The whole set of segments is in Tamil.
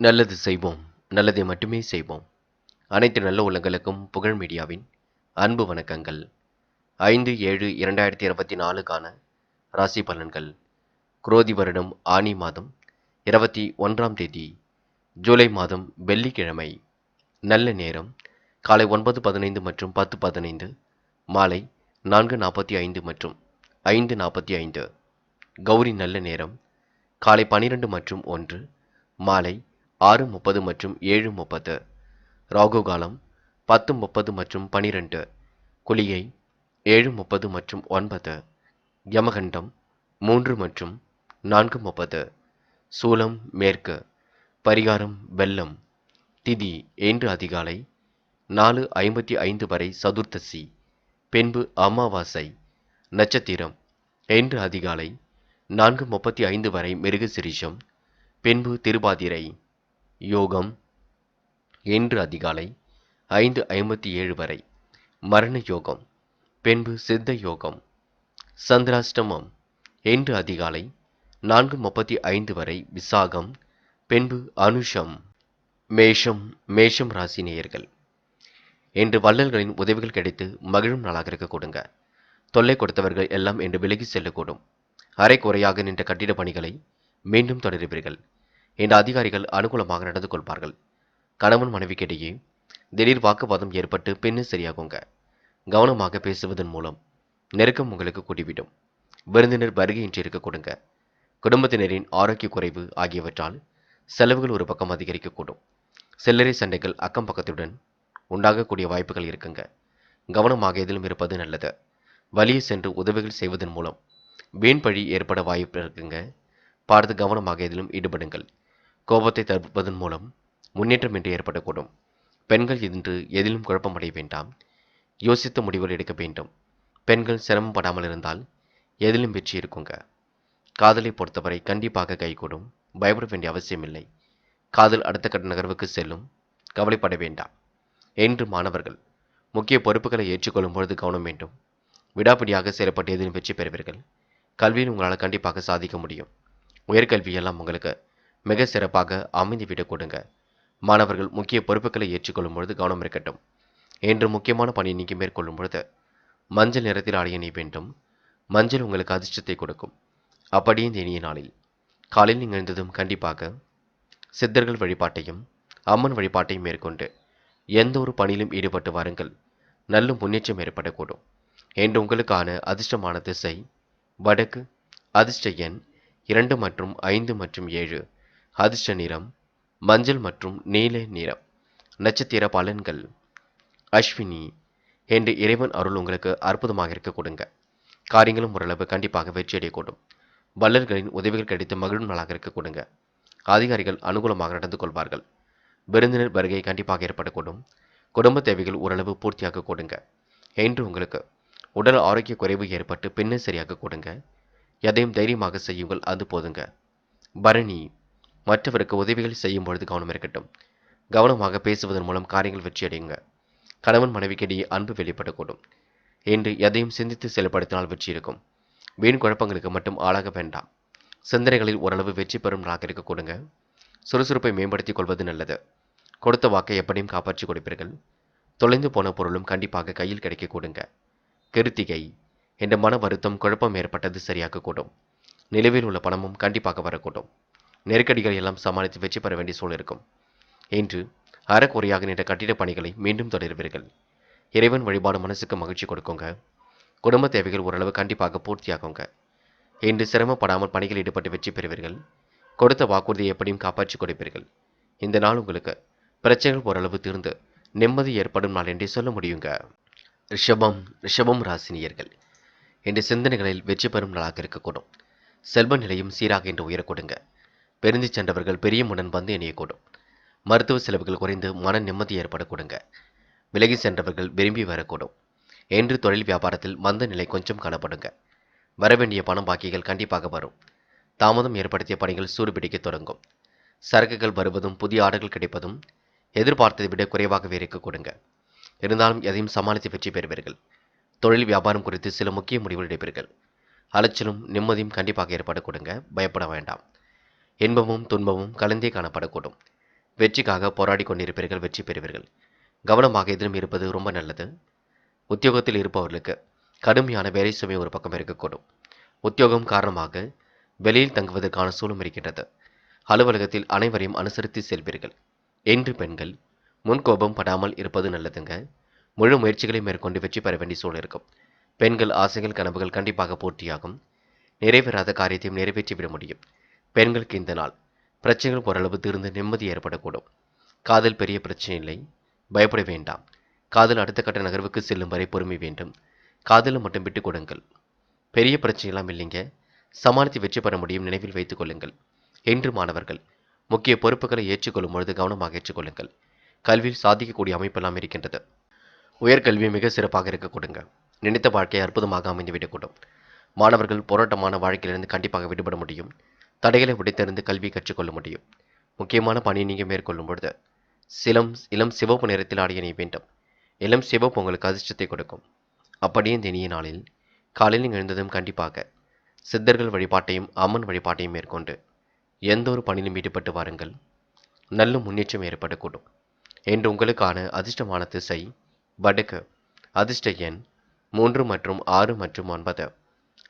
நல்லது செய்வோம், நல்லதை மட்டுமே செய்வோம். அனைத்து நல்ல உள்ளங்களுக்கும் புகழ் மீடியாவின் அன்பு வணக்கங்கள். 5/7/2024க்கான ராசி பலன்கள். குரோதி வருடம் ஆனி மாதம் 21ஆம் தேதி, ஜூலை மாதம் வெள்ளிக்கிழமை. நல்ல நேரம் காலை 9:15 மற்றும் 10:15, மாலை 4:45 மற்றும் 5:45. கௌரி நல்ல நேரம் காலை 12 மற்றும் 1, மாலை 6:30 மற்றும் 7:30. ராகு காலம் 10:30 மற்றும் 12, குளிகை 7:30 மற்றும் 9, யமகண்டம் 3 மற்றும் 4:30. சூலம் மேற்கு, பரிகாரம் வெள்ளம். திதி இன்று அதிகாலை 4:55 வரை சதுர்த்தசி, பின்பு அமாவாசை. நட்சத்திரம் இன்று அதிகாலை 4:35 வரை மிருகசிரிஷம், பின்பு திருவாதிரை. யோகம் இன்று அதிகாலை 5:57 வரை மரண யோகம், பின்பு சித்த யோகம். சந்திராஷ்டமம் இன்று அதிகாலை 4:35 வரை விசாகம், பின்பு அனுஷம். மேஷம் ராசி நேயர்கள், இன்று வள்ளல்களின் உதவிகள் கிடைத்து மகிழும் நாளாக இருக்க கொடுங்க. தொல்லை கொடுத்தவர்கள் எல்லாம் இன்று விலகி செல்லக்கூடும். அரை குறையாக நின்ற கட்டிட பணிகளை மீண்டும் தொடருவீர்கள். இந்த அதிகாரிகள் அனுகூலமாக நடந்து கொள்வார்கள். கணவன் மனைவிக்கிடையே திடீர் வாக்குவாதம் ஏற்பட்டு பின்னு சரியாகுங்க. கவனமாக பேசுவதன் மூலம் நெருக்கம் உங்களுக்கு கூட்டிவிடும். விருந்தினர் வருகையின்றி இருக்க கொடுங்க. குடும்பத்தினரின் ஆரோக்கிய குறைவு ஆகியவற்றால் செலவுகள் ஒரு பக்கம் அதிகரிக்கக்கூடும். சில்லறை சண்டைகள் அக்கம் பக்கத்துடன் உண்டாகக்கூடிய வாய்ப்புகள் இருக்குங்க. கவனமாக எதிலும் இருப்பது நல்லது. வழியே சென்று உதவிகள் செய்வதன் மூலம் வீண் பழி ஏற்பட வாய்ப்பு இருக்குங்க. பார்த்து கவனமாக எதிலும் ஈடுபடுங்கள். கோபத்தை தவிர்ப்பதன் மூலம் முன்னேற்றம் என்று ஏற்படக்கூடும். பெண்கள் இன்று எதிலும் குழப்பமடைய வேண்டாம். யோசித்த முடிவுகள் எடுக்க வேண்டும். பெண்கள் சிரமப்படாமல் இருந்தால் எதிலும் வெற்றி இருக்குங்க. காதலை பொறுத்தவரை கண்டிப்பாக கைகூடும். பயப்பட வேண்டிய அவசியமில்லை. காதல் அடுத்த கட்ட நகர்வுக்கு செல்லும். கவலைப்பட வேண்டாம். என்று மாணவர்கள் முக்கிய பொறுப்புகளை ஏற்றுக்கொள்ளும் பொழுது கவனம் வேண்டும். விடாப்பிடியாக செயல்பட்டு எதிலும் வெற்றி பெறுவீர்கள். கல்வியில் உங்களால் கண்டிப்பாக சாதிக்க முடியும். உயர்கல்வியெல்லாம் உங்களுக்கு மிக சிறப்பாக அமைந்துவிடக் கொடுங்க. மாணவர்கள் முக்கிய பொறுப்புகளை ஏற்றுக்கொள்ளும் பொழுது கவனம் இருக்கட்டும். என்று முக்கியமான பணியை நீங்கள் மேற்கொள்ளும் பொழுது மஞ்சள் நிறத்தில் ஆடைய நீ வேண்டும். மஞ்சள் உங்களுக்கு அதிர்ஷ்டத்தை கொடுக்கும். அப்படியே இந்த இனிய நாளில் காலையில் நீங்கள் எழுந்ததும் கண்டிப்பாக சித்தர்கள் வழிபாட்டையும் அம்மன் வழிபாட்டையும் மேற்கொண்டு எந்த ஒரு பணியிலும் ஈடுபட்டு வாருங்கள். நல்ல முன்னேற்றம் ஏற்படக்கூடும். என்று உங்களுக்கான அதிர்ஷ்டமான திசை வடக்கு. அதிர்ஷ்ட எண் 2 மற்றும் 5 மற்றும் 7. அதிர்ஷ்ட நிறம் மஞ்சள் மற்றும் நீல நிறம். நட்சத்திர பலன்கள். அஸ்வினி. என்று இறைவன் அருள் உங்களுக்கு அற்புதமாக இருக்க கொடுங்க. காரியங்களும் ஓரளவு கண்டிப்பாக வெற்றியடையக்கூடும். வள்ளல்களின் உதவிகள் கிடைத்து மகிழும் நாளாக இருக்க கொடுங்க. அதிகாரிகள் அனுகூலமாக நடந்து கொள்வார்கள். விருந்தினர் வருகை கண்டிப்பாக ஏற்படக்கூடும். குடும்ப தேவைகள் ஓரளவு பூர்த்தியாக கொடுங்க. என்று உங்களுக்கு உடல் ஆரோக்கிய குறைவு ஏற்பட்டு பின்னர் சரியாக கொடுங்க. எதையும் தைரியமாக செய்யுங்கள், அது போதுங்க. பரணி. மற்றவருக்கு உதவிகள் செய்யும் பொழுது கவனம் இருக்கட்டும். கவனமாக பேசுவதன் மூலம் காரியங்கள் வெற்றியடையுங்க. கணவன் மனைவிக்கிடையே அன்பு வெளிப்படக்கூடும். என்று எதையும் சிந்தித்து செயல்படுத்தினால் வெற்றி இருக்கும். வீண் குழப்பங்களுக்கு மட்டும் ஆளாக வேண்டாம். சிந்தனைகளில் ஓரளவு வெற்றி பெறும் நாளாக இருக்க கொடுங்க. சுறுசுறுப்பை மேம்படுத்திக் கொள்வது நல்லது. கொடுத்த வாக்கை எப்படியும் காப்பாற்றி கொடுப்பீர்கள். தொலைந்து போன பொருளும் கண்டிப்பாக கையில் கிடைக்க கொடுங்க. கிருத்திகை. என்ற மன வருத்தம் குழப்பம் ஏற்பட்டது சரியாக கூடும். நிலுவையில் உள்ள பணமும் கண்டிப்பாக வரக்கூடும். நெருக்கடிகள் எல்லாம் சமாளித்து வெற்றி பெற வேண்டிய சூழல் இருக்கும். இன்று அறக்குறையாக நின்ற கட்டிட பணிகளை மீண்டும் தொடருவீர்கள். இறைவன் வழிபாடு மனசுக்கு மகிழ்ச்சி கொடுக்குங்க. குடும்ப தேவைகள் ஓரளவு கண்டிப்பாக பூர்த்தியாகுங்க. இன்று சிரமப்படாமல் பணிகள் ஈடுபட்டு வெற்றி பெறுவீர்கள். கொடுத்த வாக்குறுதியை எப்படியும் காப்பாற்றி கொடுப்பீர்கள். இந்த நாள் உங்களுக்கு பிரச்சனைகள் ஓரளவு தீர்ந்து நிம்மதி ஏற்படும் நாள் என்றே சொல்ல முடியுங்க. ரிஷபம் ராசினியர்கள், இன்று சிந்தனைகளில் வெற்றி பெறும் நாளாக இருக்கக்கூடும். செல்வ நிலையும் சீராக இன்று உயரக்கூடுங்க. பெருந்தி சென்றவர்கள் பெரிய முடன் வந்து இணையக்கூடும். மருத்துவ செலவுகள் குறைந்து மன நிம்மதி ஏற்படக்கூடுங்க. விலகி சென்றவர்கள் விரும்பி வரக்கூடும். என்று தொழில் வியாபாரத்தில் மந்த நிலை கொஞ்சம் காணப்படுங்க. வரவேண்டிய பணம் பாக்கிகள் கண்டிப்பாக வரும். தாமதம் ஏற்படுத்திய பணிகள் சூடுபிடிக்க தொடங்கும். சரக்குகள் வருவதும் புதிய ஆர்டர்கள் கிடைப்பதும் எதிர்பார்த்ததை விட குறைவாகவே இருக்க கொடுங்க. இருந்தாலும் எதையும் சமாளித்து வெற்றி பெறுவீர்கள். தொழில் வியாபாரம் குறித்து சில முக்கிய முடிவுகள் எடுப்பீர்கள். அலைச்சலும் நிம்மதியும் கண்டிப்பாக ஏற்பட கொடுங்க. பயப்பட வேண்டாம். இன்பமும் துன்பமும் கலந்தே காணப்படக்கூடும். வெற்றிக்காக போராடி கொண்டிருப்பீர்கள், வெற்றி பெறுவீர்கள். கவனமாக எதிலும் இருப்பது ரொம்ப நல்லது. உத்தியோகத்தில் இருப்பவர்களுக்கு கடுமையான வேலை சுமை ஒரு பக்கம் இருக்கக்கூடும். உத்தியோகம் காரணமாக வெளியில் தங்குவதற்கான சூழலும் இருக்கின்றது. அலுவலகத்தில் அனைவரையும் அனுசரித்து செல்வீர்கள். என்று பெண்கள் முன்கோபம் படாமல் இருப்பது நல்லதுங்க. முழு முயற்சிகளை மேற்கொண்டு வெற்றி பெற வேண்டிய சூழல் இருக்கும். பெண்கள் ஆசைகள் கனவுகள் கண்டிப்பாக பூர்த்தியாகும். நிறைவேறாத காரியத்தையும் நிறைவேற்றிவிட முடியும். பெண்களுக்கு இந்த நாள் பிரச்சனைகள் ஓரளவு தீர்ந்து நிம்மதி ஏற்படக்கூடும். காதல் பெரிய பிரச்சனை இல்லை, பயப்பட வேண்டாம். காதல் அடுத்த கட்ட நகர்வுக்கு செல்லும் வரை பொறுமை வேண்டும். காதலை மட்டும் விட்டுக் கொடுங்கள். பெரிய பிரச்சனையெல்லாம் இல்லைங்க, சமாளித்து வெற்றி பெற முடியும், நினைவில் வைத்துக் கொள்ளுங்கள். என்று மாணவர்கள் முக்கிய பொறுப்புகளை ஏற்றுக்கொள்ளும் பொழுது கவனமாக ஏற்றுக்கொள்ளுங்கள். கல்வியில் சாதிக்கக்கூடிய அமைப்பெல்லாம் இருக்கின்றது. உயர்கல்வி மிக சிறப்பாக இருக்க கொடுங்க. நினைத்த வாழ்க்கை அற்புதமாக அமைந்துவிடக்கூடும். மாணவர்கள் போராட்டமான வாழ்க்கையிலிருந்து கண்டிப்பாக விடுபட முடியும். தடைகளை உடைத்தறிந்து கல்வி கற்றுக்கொள்ள முடியும். முக்கியமான பணியை நீங்கள் மேற்கொள்ளும் பொழுது இளம் சிவப்பு நிறத்தில் ஆடிய நீ வேண்டும். இளம் சிவப்பு உங்களுக்கு அதிர்ஷ்டத்தை கொடுக்கும். அப்படியே இந்த இனிய நாளில் காலையில் எழுந்ததும் கண்டிப்பாக சித்தர்கள் வழிபாட்டையும் அம்மன் வழிபாட்டையும் மேற்கொண்டு எந்த ஒரு பணியிலும் ஈடுபட்டு வாருங்கள். நல்ல முன்னேற்றம் ஏற்படக்கூடும். என்று உங்களுக்கான அதிர்ஷ்டமான திசை வடக்கு. அதிர்ஷ்ட எண் 3 மற்றும் 6 மற்றும் 9.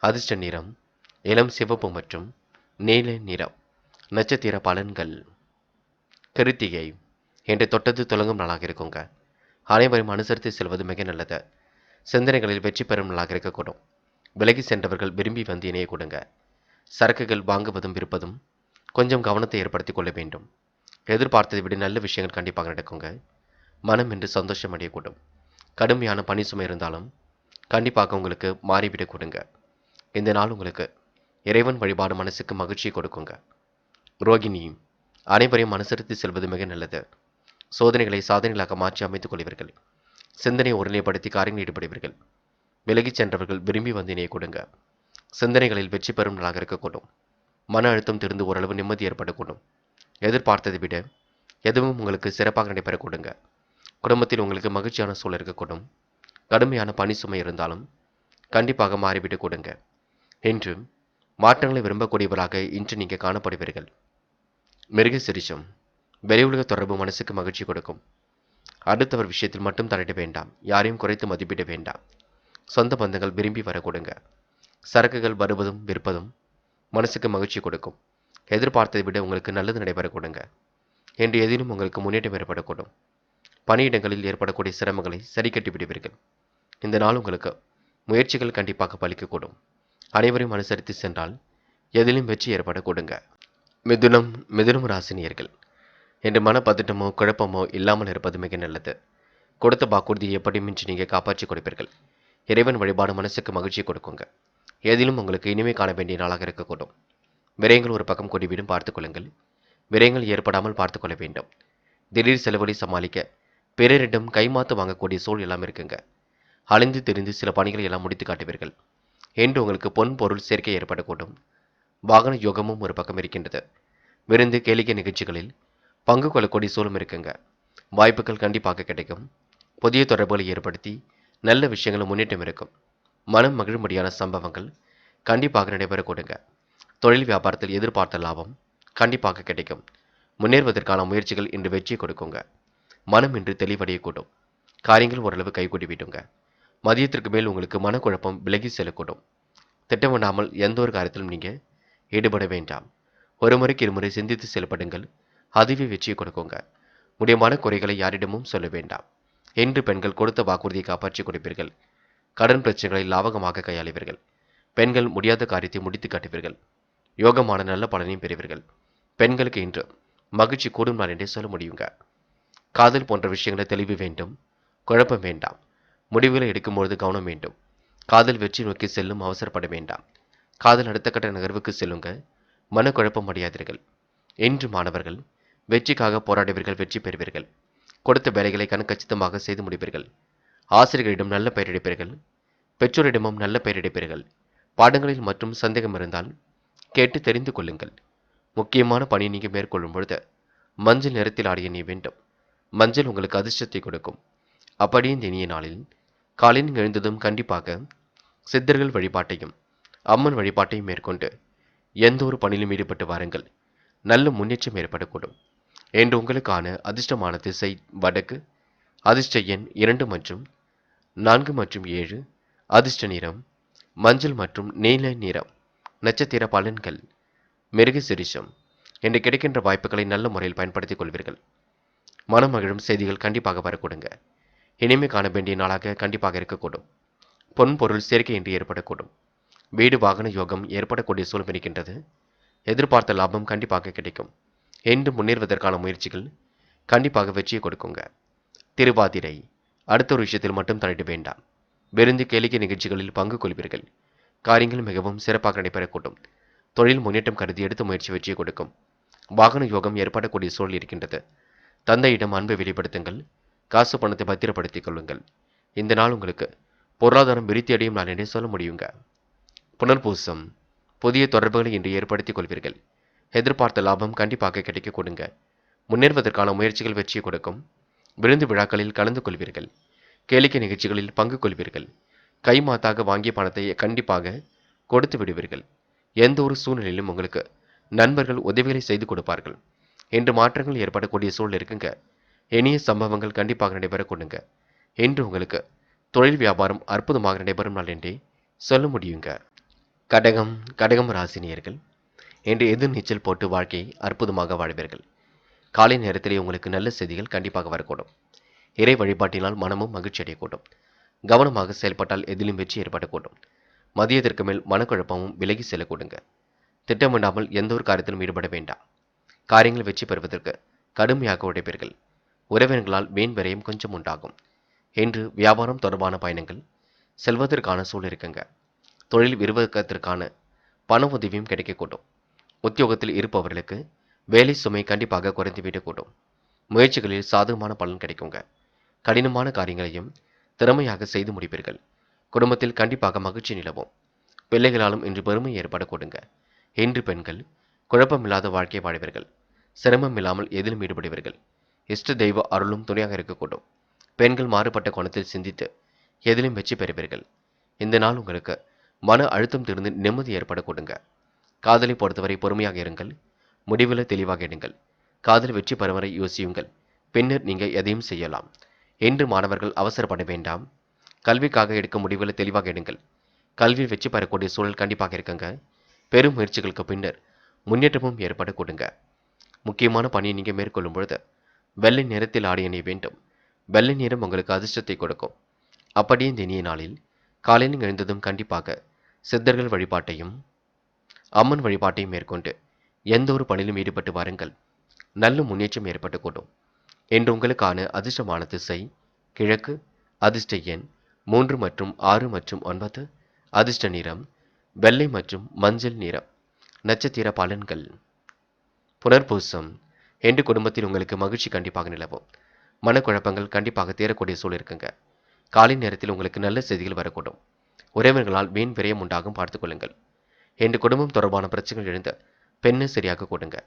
அதிர்ஷ்ட நிறம் இளம் சிவப்பு மற்றும் நீல நிறம். நட்சத்திர பலன்கள். கிருத்திகை என்று தொட்டது தொடங்கும் நாளாக இருக்குங்க. அனைவரும் அனுசரித்து செல்வது மிக நல்லது. சிந்தனைகளில் வெற்றி பெறும் நாளாக இருக்கக்கூடும். விலகி சென்றவர்கள் விரும்பி வந்து இணைய கொடுங்க. சரக்குகள் வாங்குவதும் விற்பதும் கொஞ்சம் கவனத்தை ஏற்படுத்திக் கொள்ள வேண்டும். எதிர்பார்த்ததை விட நல்ல விஷயங்கள் கண்டிப்பாக நடக்குங்க. மனம் என்று சந்தோஷம் அடையக்கூடும். கடுமையான பணி சுமை இருந்தாலும் கண்டிப்பாக உங்களுக்கு மாறிவிடக் கொடுங்க. இந்த நாள் உங்களுக்கு இறைவன் வழிபாடு மனசுக்கு மகிழ்ச்சியை கொடுக்குங்க. ரோகிணி அனைவரையும் அனுசரித்து செல்வது மிக நல்லது. சோதனைகளை சாதனைகளாக மாற்றி அமைத்துக் கொள்வீர்கள். சிந்தனை ஒருநிலைப்படுத்தி காரியங்கள் ஈடுபடுவீர்கள். விலகிச் சென்றவர்கள் விரும்பி வந்து இணைய கொடுங்க. சிந்தனைகளில் வெற்றி பெறும் நாளாக இருக்கக்கூடும். மன அழுத்தம் திருந்து ஓரளவு நிம்மதி ஏற்படக்கூடும். எதிர்பார்த்ததை விட எதுவும் உங்களுக்கு சிறப்பாக நடைபெற கொடுங்க. குடும்பத்தில் உங்களுக்கு மகிழ்ச்சியான சூழல் இருக்கக்கூடும். கடுமையான பணி சுமை இருந்தாலும் கண்டிப்பாக மாறிவிட்டு கொடுங்க. இன்று மாற்றங்களை விரும்பக்கூடியவராக இன்று நீங்கள் காணப்படுவீர்கள். மிருக சிரிஷம் வெளி உலக தொடர்பு மனசுக்கு மகிழ்ச்சி கொடுக்கும். அடுத்தவர் விஷயத்தில் மட்டும் தலையிட வேண்டாம். யாரையும் குறைத்து மதிப்பிட வேண்டாம். சொந்த பந்தங்கள் விரும்பி வர கொடுங்க. சரக்குகள் வருவதும் விற்பதும் மனசுக்கு மகிழ்ச்சி கொடுக்கும். எதிர்பார்த்ததை விட உங்களுக்கு நல்லது நடைபெற கொடுங்க. என்று எதிலும் உங்களுக்கு முன்னேற்றம் ஏற்படக்கூடும். பணியிடங்களில் ஏற்படக்கூடிய சிரமங்களை சரி கட்டி விடுவீர்கள். இந்த நாள் உங்களுக்கு முயற்சிகள் கண்டிப்பாக பலிக்கக்கூடும். அனைவரையும் அனுசரித்து சென்றால் எதிலும் வெற்றி ஏற்பட கொடுங்க. மிதுனம் ராசினியர்கள் என்று மனப்பதட்டமோ குழப்பமோ இல்லாமல் இருப்பது மிக நல்லது. கொடுத்த வாக்குறுதியை எப்படியுமின்றி நீங்கள் காப்பாற்றி கொடுப்பீர்கள். இறைவன் வழிபாடு மனசுக்கு மகிழ்ச்சி கொடுக்குங்க. ஏதிலும் உங்களுக்கு இனிமே காண வேண்டிய நாளாக இருக்கக்கூடும். விரயங்கள் ஒரு பக்கம் கொடிவிடும் பார்த்துக் கொள்ளுங்கள். விரயங்கள் ஏற்படாமல் பார்த்துக் கொள்ள வேண்டும். திடீர் செலவுகளை சமாளிக்க பிறரிடம் கைமாத்து வாங்கக்கூடிய சூழல் எல்லாம் இருக்குங்க. அலைந்து தெரிந்து சில பணிகளை எல்லாம் முடித்து காட்டுவீர்கள். என்று உங்களுக்கு பொன் பொருள் சேர்க்கை ஏற்படக்கூடும். வாகன யோகமும் ஒரு பக்கம் இருக்கின்றது. விருந்து கேளிக்கை நிகழ்ச்சிகளில் பங்கு கொள்ளக்கூடிய சூழலும் இருக்குங்க. வாய்ப்புகள் கண்டிப்பாக கிடைக்கும். புதிய தொடர்புகளை ஏற்படுத்தி நல்ல விஷயங்களும் முன்னேற்றம் இருக்கும். மனம் மகிழும்படியான சம்பவங்கள் கண்டிப்பாக நடைபெற கொடுங்க. தொழில் வியாபாரத்தில் எதிர்பார்த்த லாபம் கண்டிப்பாக கிடைக்கும். முன்னேறுவதற்கான முயற்சிகள் இன்று வெற்றி கொடுக்குங்க. மனம் இன்று தெளிவடையக்கூடும். காரியங்கள் ஓரளவு கைகூடி விடுங்க. மதியத்திற்கு மேல் உங்களுக்கு மனக்குழப்பம் விலகி செல்லக்கூடும். திட்டமிடாமல் எந்த ஒரு காரியத்திலும் நீங்கள் ஈடுபட வேண்டாம். ஒரு முறைக்கு இருமுறை சிந்தித்து செயல்படுங்கள். அதுவே வெற்றியை கொடுக்குங்க. முடியமான குறைகளை யாரிடமும் சொல்ல வேண்டாம். என்று பெண்கள் கொடுத்த வாக்குறுதியை காப்பாற்றி கொடுப்பீர்கள். கடன் பிரச்சனைகளை லாபகமாக கையாளுவீர்கள். பெண்கள் முடியாத காரியத்தை முடித்து காட்டுவீர்கள். யோகமான நல்ல பலனையும் பெறுவீர்கள். பெண்களுக்கு இன்று மகிழ்ச்சி கூடும் நாள் என்றே சொல்ல முடியுங்க. காதல் போன்ற விஷயங்களை தெளிவு வேண்டும். குழப்பம் வேண்டாம். முடிவுகளை எடுக்கும்பொழுது கவனம் வேண்டும். காதல் வெற்றி நோக்கி செல்லும் அவசரப்பட வேண்டாம். காதல் அடுத்த கட்ட நகர்வுக்கு செல்லுங்க. மனக்குழப்பம் அடையாதீர்கள். இன்று மாணவர்கள் வெற்றிக்காக போராடுவீர்கள், வெற்றி பெறுவீர்கள். கொடுத்த வேலைகளை கச்சிதமாக செய்து முடிப்பீர்கள். ஆசிரியர்களிடம் நல்ல பெயர் எடுப்பீர்கள். பெற்றோரிடமும் நல்ல பெயர் எடுப்பீர்கள். பாடங்களில் மற்றும் சந்தேகம் இருந்தால் கேட்டு தெரிந்து கொள்ளுங்கள். முக்கியமான பணியை நீங்கள் மேற்கொள்ளும் பொழுது மஞ்சள் நிறத்தில் ஆடிய நீ வேண்டும். மஞ்சள் உங்களுக்கு அதிர்ஷ்டத்தை கொடுக்கும். அப்படியே இந்த இனிய நாளில் காலையில் எழுந்ததும் கண்டிப்பாக சித்தர்கள் வழிபாட்டையும் அம்மன் வழிபாட்டையும் மேற்கொண்டு எந்த ஒரு பணியிலும் ஈடுபட்டு வாருங்கள். நல்ல முன்னேற்றம் ஏற்படக்கூடும். இன்று உங்களுக்கான அதிர்ஷ்டமான திசை வடக்கு. அதிர்ஷ்ட எண் 2 மற்றும் 4 மற்றும் 7. அதிர்ஷ்ட நிறம் மஞ்சள் மற்றும் நீல நிறம். நட்சத்திர பலன்கள். மிருகசீரிஷம். இன்று கிடைக்கின்ற வாய்ப்புகளை நல்ல முறையில் பயன்படுத்திக் கொள்வீர்கள். மனமகிழும் செய்திகள் கண்டிப்பாக வரக்கூடுங்க. இனிமை காண வேண்டிய நாளாக கண்டிப்பாக இருக்கக்கூடும். பொன் பொருள் சேர்க்கை இன்று ஏற்படக்கூடும். வீடு வாகன யோகம் ஏற்படக்கூடிய சூழல் இருக்கின்றது. எதிர்பார்த்த லாபம் கண்டிப்பாக கிடைக்கும். இன்று முன்னேறுவதற்கான முயற்சிகள் கண்டிப்பாக வெற்றியை கொடுக்குங்க. திருவாதிரை. அடுத்த ஒரு விஷயத்தில் மட்டும் தலையிட வேண்டாம். விருந்து கேளிக்கை நிகழ்ச்சிகளில் பங்கு கொள்வீர்கள். காரியங்கள் மிகவும் சிறப்பாக நடைபெறக்கூடும். தொழில் முன்னேற்றம் கருதி எடுத்த முயற்சி வெற்றியை கொடுக்கும். வாகன யோகம் ஏற்படக்கூடிய சூழல் இருக்கின்றது. தந்தையிடம் அன்பை வெளிப்படுத்துங்கள். காசு பணத்தை பத்திரப்படுத்திக் கொள்ளுங்கள். இந்த நாள் உங்களுக்கு பொருளாதாரம் விருத்தி அடையும் நாள் என்றே சொல்ல முடியுங்க. புனர்பூசம். புதிய தொடர்புகளை இன்று ஏற்படுத்திக் கொள்வீர்கள். எதிர்பார்த்த லாபம் கண்டிப்பாக கிடைக்க கொடுங்க. முன்னேறுவதற்கான முயற்சிகள் வெற்றியை கொடுக்கும். விருந்து விழாக்களில் கலந்து கொள்வீர்கள். கேளிக்கை நிகழ்ச்சிகளில் பங்கு கொள்வீர்கள். கைமாத்தாக வாங்கிய பணத்தை கண்டிப்பாக கொடுத்து விடுவீர்கள். எந்த ஒரு சூழ்நிலையிலும் உங்களுக்கு நண்பர்கள் உதவிகளை செய்து கொடுப்பார்கள். இன்று மாற்றங்கள் ஏற்படக்கூடிய சூழல் இருக்குங்க. இனிய சம்பவங்கள் கண்டிப்பாக நடைபெற கொடுங்க. இன்று உங்களுக்கு தொழில் வியாபாரம் அற்புதமாக நடைபெறும் நாள் என்றே சொல்ல முடியுங்க. கடகம். கடகம் ராசினியர்கள் இன்று எதிர் நீச்சல் போட்டு வாழ்க்கையை அற்புதமாக வாழ்வீர்கள். காலை நேரத்திலே உங்களுக்கு நல்ல செய்திகள் கண்டிப்பாக வரக்கூடும். இறை வழிபாட்டினால் மனமும் மகிழ்ச்சி அடையக்கூடும். கவனமாக செயல்பட்டால் எதிலும் வெற்றி ஏற்படக்கூடும். மதியத்திற்கு மேல் மனக்குழப்பமும் விலகி செல்லக்கூடுங்க. திட்டமிடாமல் எந்த ஒரு காரியத்திலும் ஈடுபட வேண்டாம். காரியங்கள் வெற்றி பெறுவதற்கு கடுமையாக உழைப்பீர்கள். உறவினர்களால் வீண் விரயம் கொஞ்சம் உண்டாகும். இன்று வியாபாரம் தொடர்பான பயணங்கள் செல்வதற்கான சூழல் இருக்குங்க. தொழில் விரிவாக்கத்திற்கான பண உதவியும் கிடைக்கக்கூடும். உத்தியோகத்தில் இருப்பவர்களுக்கு வேலை சுமை கண்டிப்பாக குறைந்துவிடக்கூடும். முயற்சிகளில் சாதகமான பலன் கிடைக்குங்க. கடினமான காரியங்களையும் திறமையாக செய்து முடிப்பீர்கள். குடும்பத்தில் கண்டிப்பாக மகிழ்ச்சி நிலவும். பிள்ளைகளாலும் இன்று பெருமை ஏற்படக்கூடுங்க. இன்று பெண்கள் குழப்பமில்லாத வாழ்க்கை வாழ்வீர்கள். சிரமம் இல்லாமல் எதிலும் ஈடுபடுவீர்கள். இஷ்ட தெய்வ அருளும் துணையாக இருக்கக்கூடும். பெண்கள் மாறுபட்ட கோணத்தில் சிந்தித்து எதிலும் வெற்றி பெறுவீர்கள். இந்த நாள் உங்களுக்கு மன அழுத்தம் தீர்ந்து நிம்மதி ஏற்படக்கூடுங்க. காதலை பொறுத்தவரை பொறுமையாக இருங்கள். முடிவில் தெளிவாக எடுங்கள். காதல் வெற்றி பெறும் வரை யோசியுங்கள். பின்னர் நீங்க எதையும் செய்யலாம். இன்று மாணவர்கள் அவசரப்பட வேண்டாம். கல்விக்காக எடுக்கும் முடிவில் தெளிவாக எடுங்கள். கல்வி வெற்றி பெறக்கூடிய சூழல் கண்டிப்பாக இருக்குங்க. பெரும் முயற்சிகளுக்கு பின்னர் முன்னேற்றமும் ஏற்பட கொடுங்க. முக்கியமான பணியை நீங்க மேற்கொள்ளும் பொழுது வெள்ளை நிறத்தில் ஆடை அணிய வேண்டும். வெள்ளை நிறம் உங்களுக்கு அதிர்ஷ்டத்தை கொடுக்கும். அப்படியே இந்த இனிய நாளில் காலையில் எழுந்ததும் கண்டிப்பாக சித்தர்கள் வழிபாட்டையும் அம்மன் வழிபாட்டையும் மேற்கொண்டு எந்த ஒரு பணியிலும் ஈடுபட்டு வாருங்கள். நல்ல முன்னேற்றம் ஏற்பட்டுக்கூடும். இன்று உங்களுக்கான அதிர்ஷ்டமான திசை கிழக்கு. அதிர்ஷ்ட எண் 3 மற்றும் 6 மற்றும் 9. அதிர்ஷ்ட நிறம் வெள்ளை மற்றும் மஞ்சள் நிறம். நட்சத்திர பலன்கள். புனர்பூசம். இன்று குடும்பத்தில் உங்களுக்கு மகிழ்ச்சி கண்டிப்பாக நிலவும். மனக்குழப்பங்கள் கண்டிப்பாக தீரக்கூடிய சூழல் இருக்குங்க. காலை நேரத்தில் உங்களுக்கு நல்ல செய்திகள் வரக்கூடும். உறவினர்களால் வீண் விரயம் உண்டாகும் பார்த்துக் கொள்ளுங்கள். இன்று குடும்பம் தொடர்பான பிரச்சனைகள் எழுந்த பெண்ணை சரியாக கொடுங்க.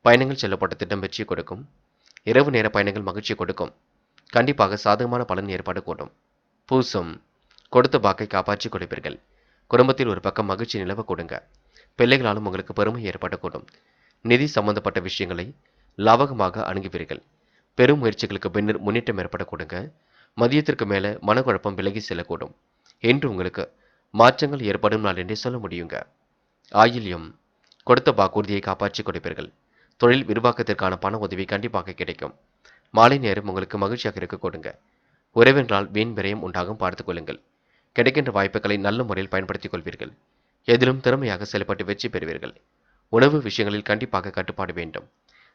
பயணங்கள் செல்லப்பட்ட திட்டம் வெற்றியை கொடுக்கும். இரவு நேர பயணங்கள் மகிழ்ச்சியை கொடுக்கும். கண்டிப்பாக சாதகமான பலன் ஏற்படக்கூடும். பூசம். கொடுத்த வாக்கை காப்பாற்றிக் கொடுப்பீர்கள். குடும்பத்தில் ஒரு பக்கம் மகிழ்ச்சி நிலவ கொடுங்க. பிள்ளைகளாலும் உங்களுக்கு பெருமை ஏற்படக்கூடும். நிதி சம்பந்தப்பட்ட விஷயங்களை லாபகமாக அணுகுவீர்கள். பெரும் முயற்சிகளுக்கு பின்னர் முன்னேற்றம் ஏற்பட கொடுங்க. மதியத்திற்கு மேல மனக்குழப்பம் விலகி செல்லக்கூடும். என்று உங்களுக்கு மாற்றங்கள் ஏற்படும் நாள் என்றே சொல்ல முடியுங்க. ஆயில்யம். கொடுத்த வாக்குறுதியை காப்பாற்றிக் கொடுப்பீர்கள். தொழில் விரிவாக்கத்திற்கான பண உதவி கண்டிப்பாக கிடைக்கும். மாலை நேரம் உங்களுக்கு மகிழ்ச்சியாக இருக்க கொடுங்க. உறவினரால் வீண் விரயம் உண்டாகும் பார்த்துக் கொள்ளுங்கள். கிடைக்கின்ற வாய்ப்புகளை நல்ல முறையில் பயன்படுத்திக் கொள்வீர்கள். எதிலும் திறமையாக செயல்பட்டு வெற்றி பெறுவீர்கள். உணவு விஷயங்களில் கண்டிப்பாக கட்டுப்பாடு வேண்டும்.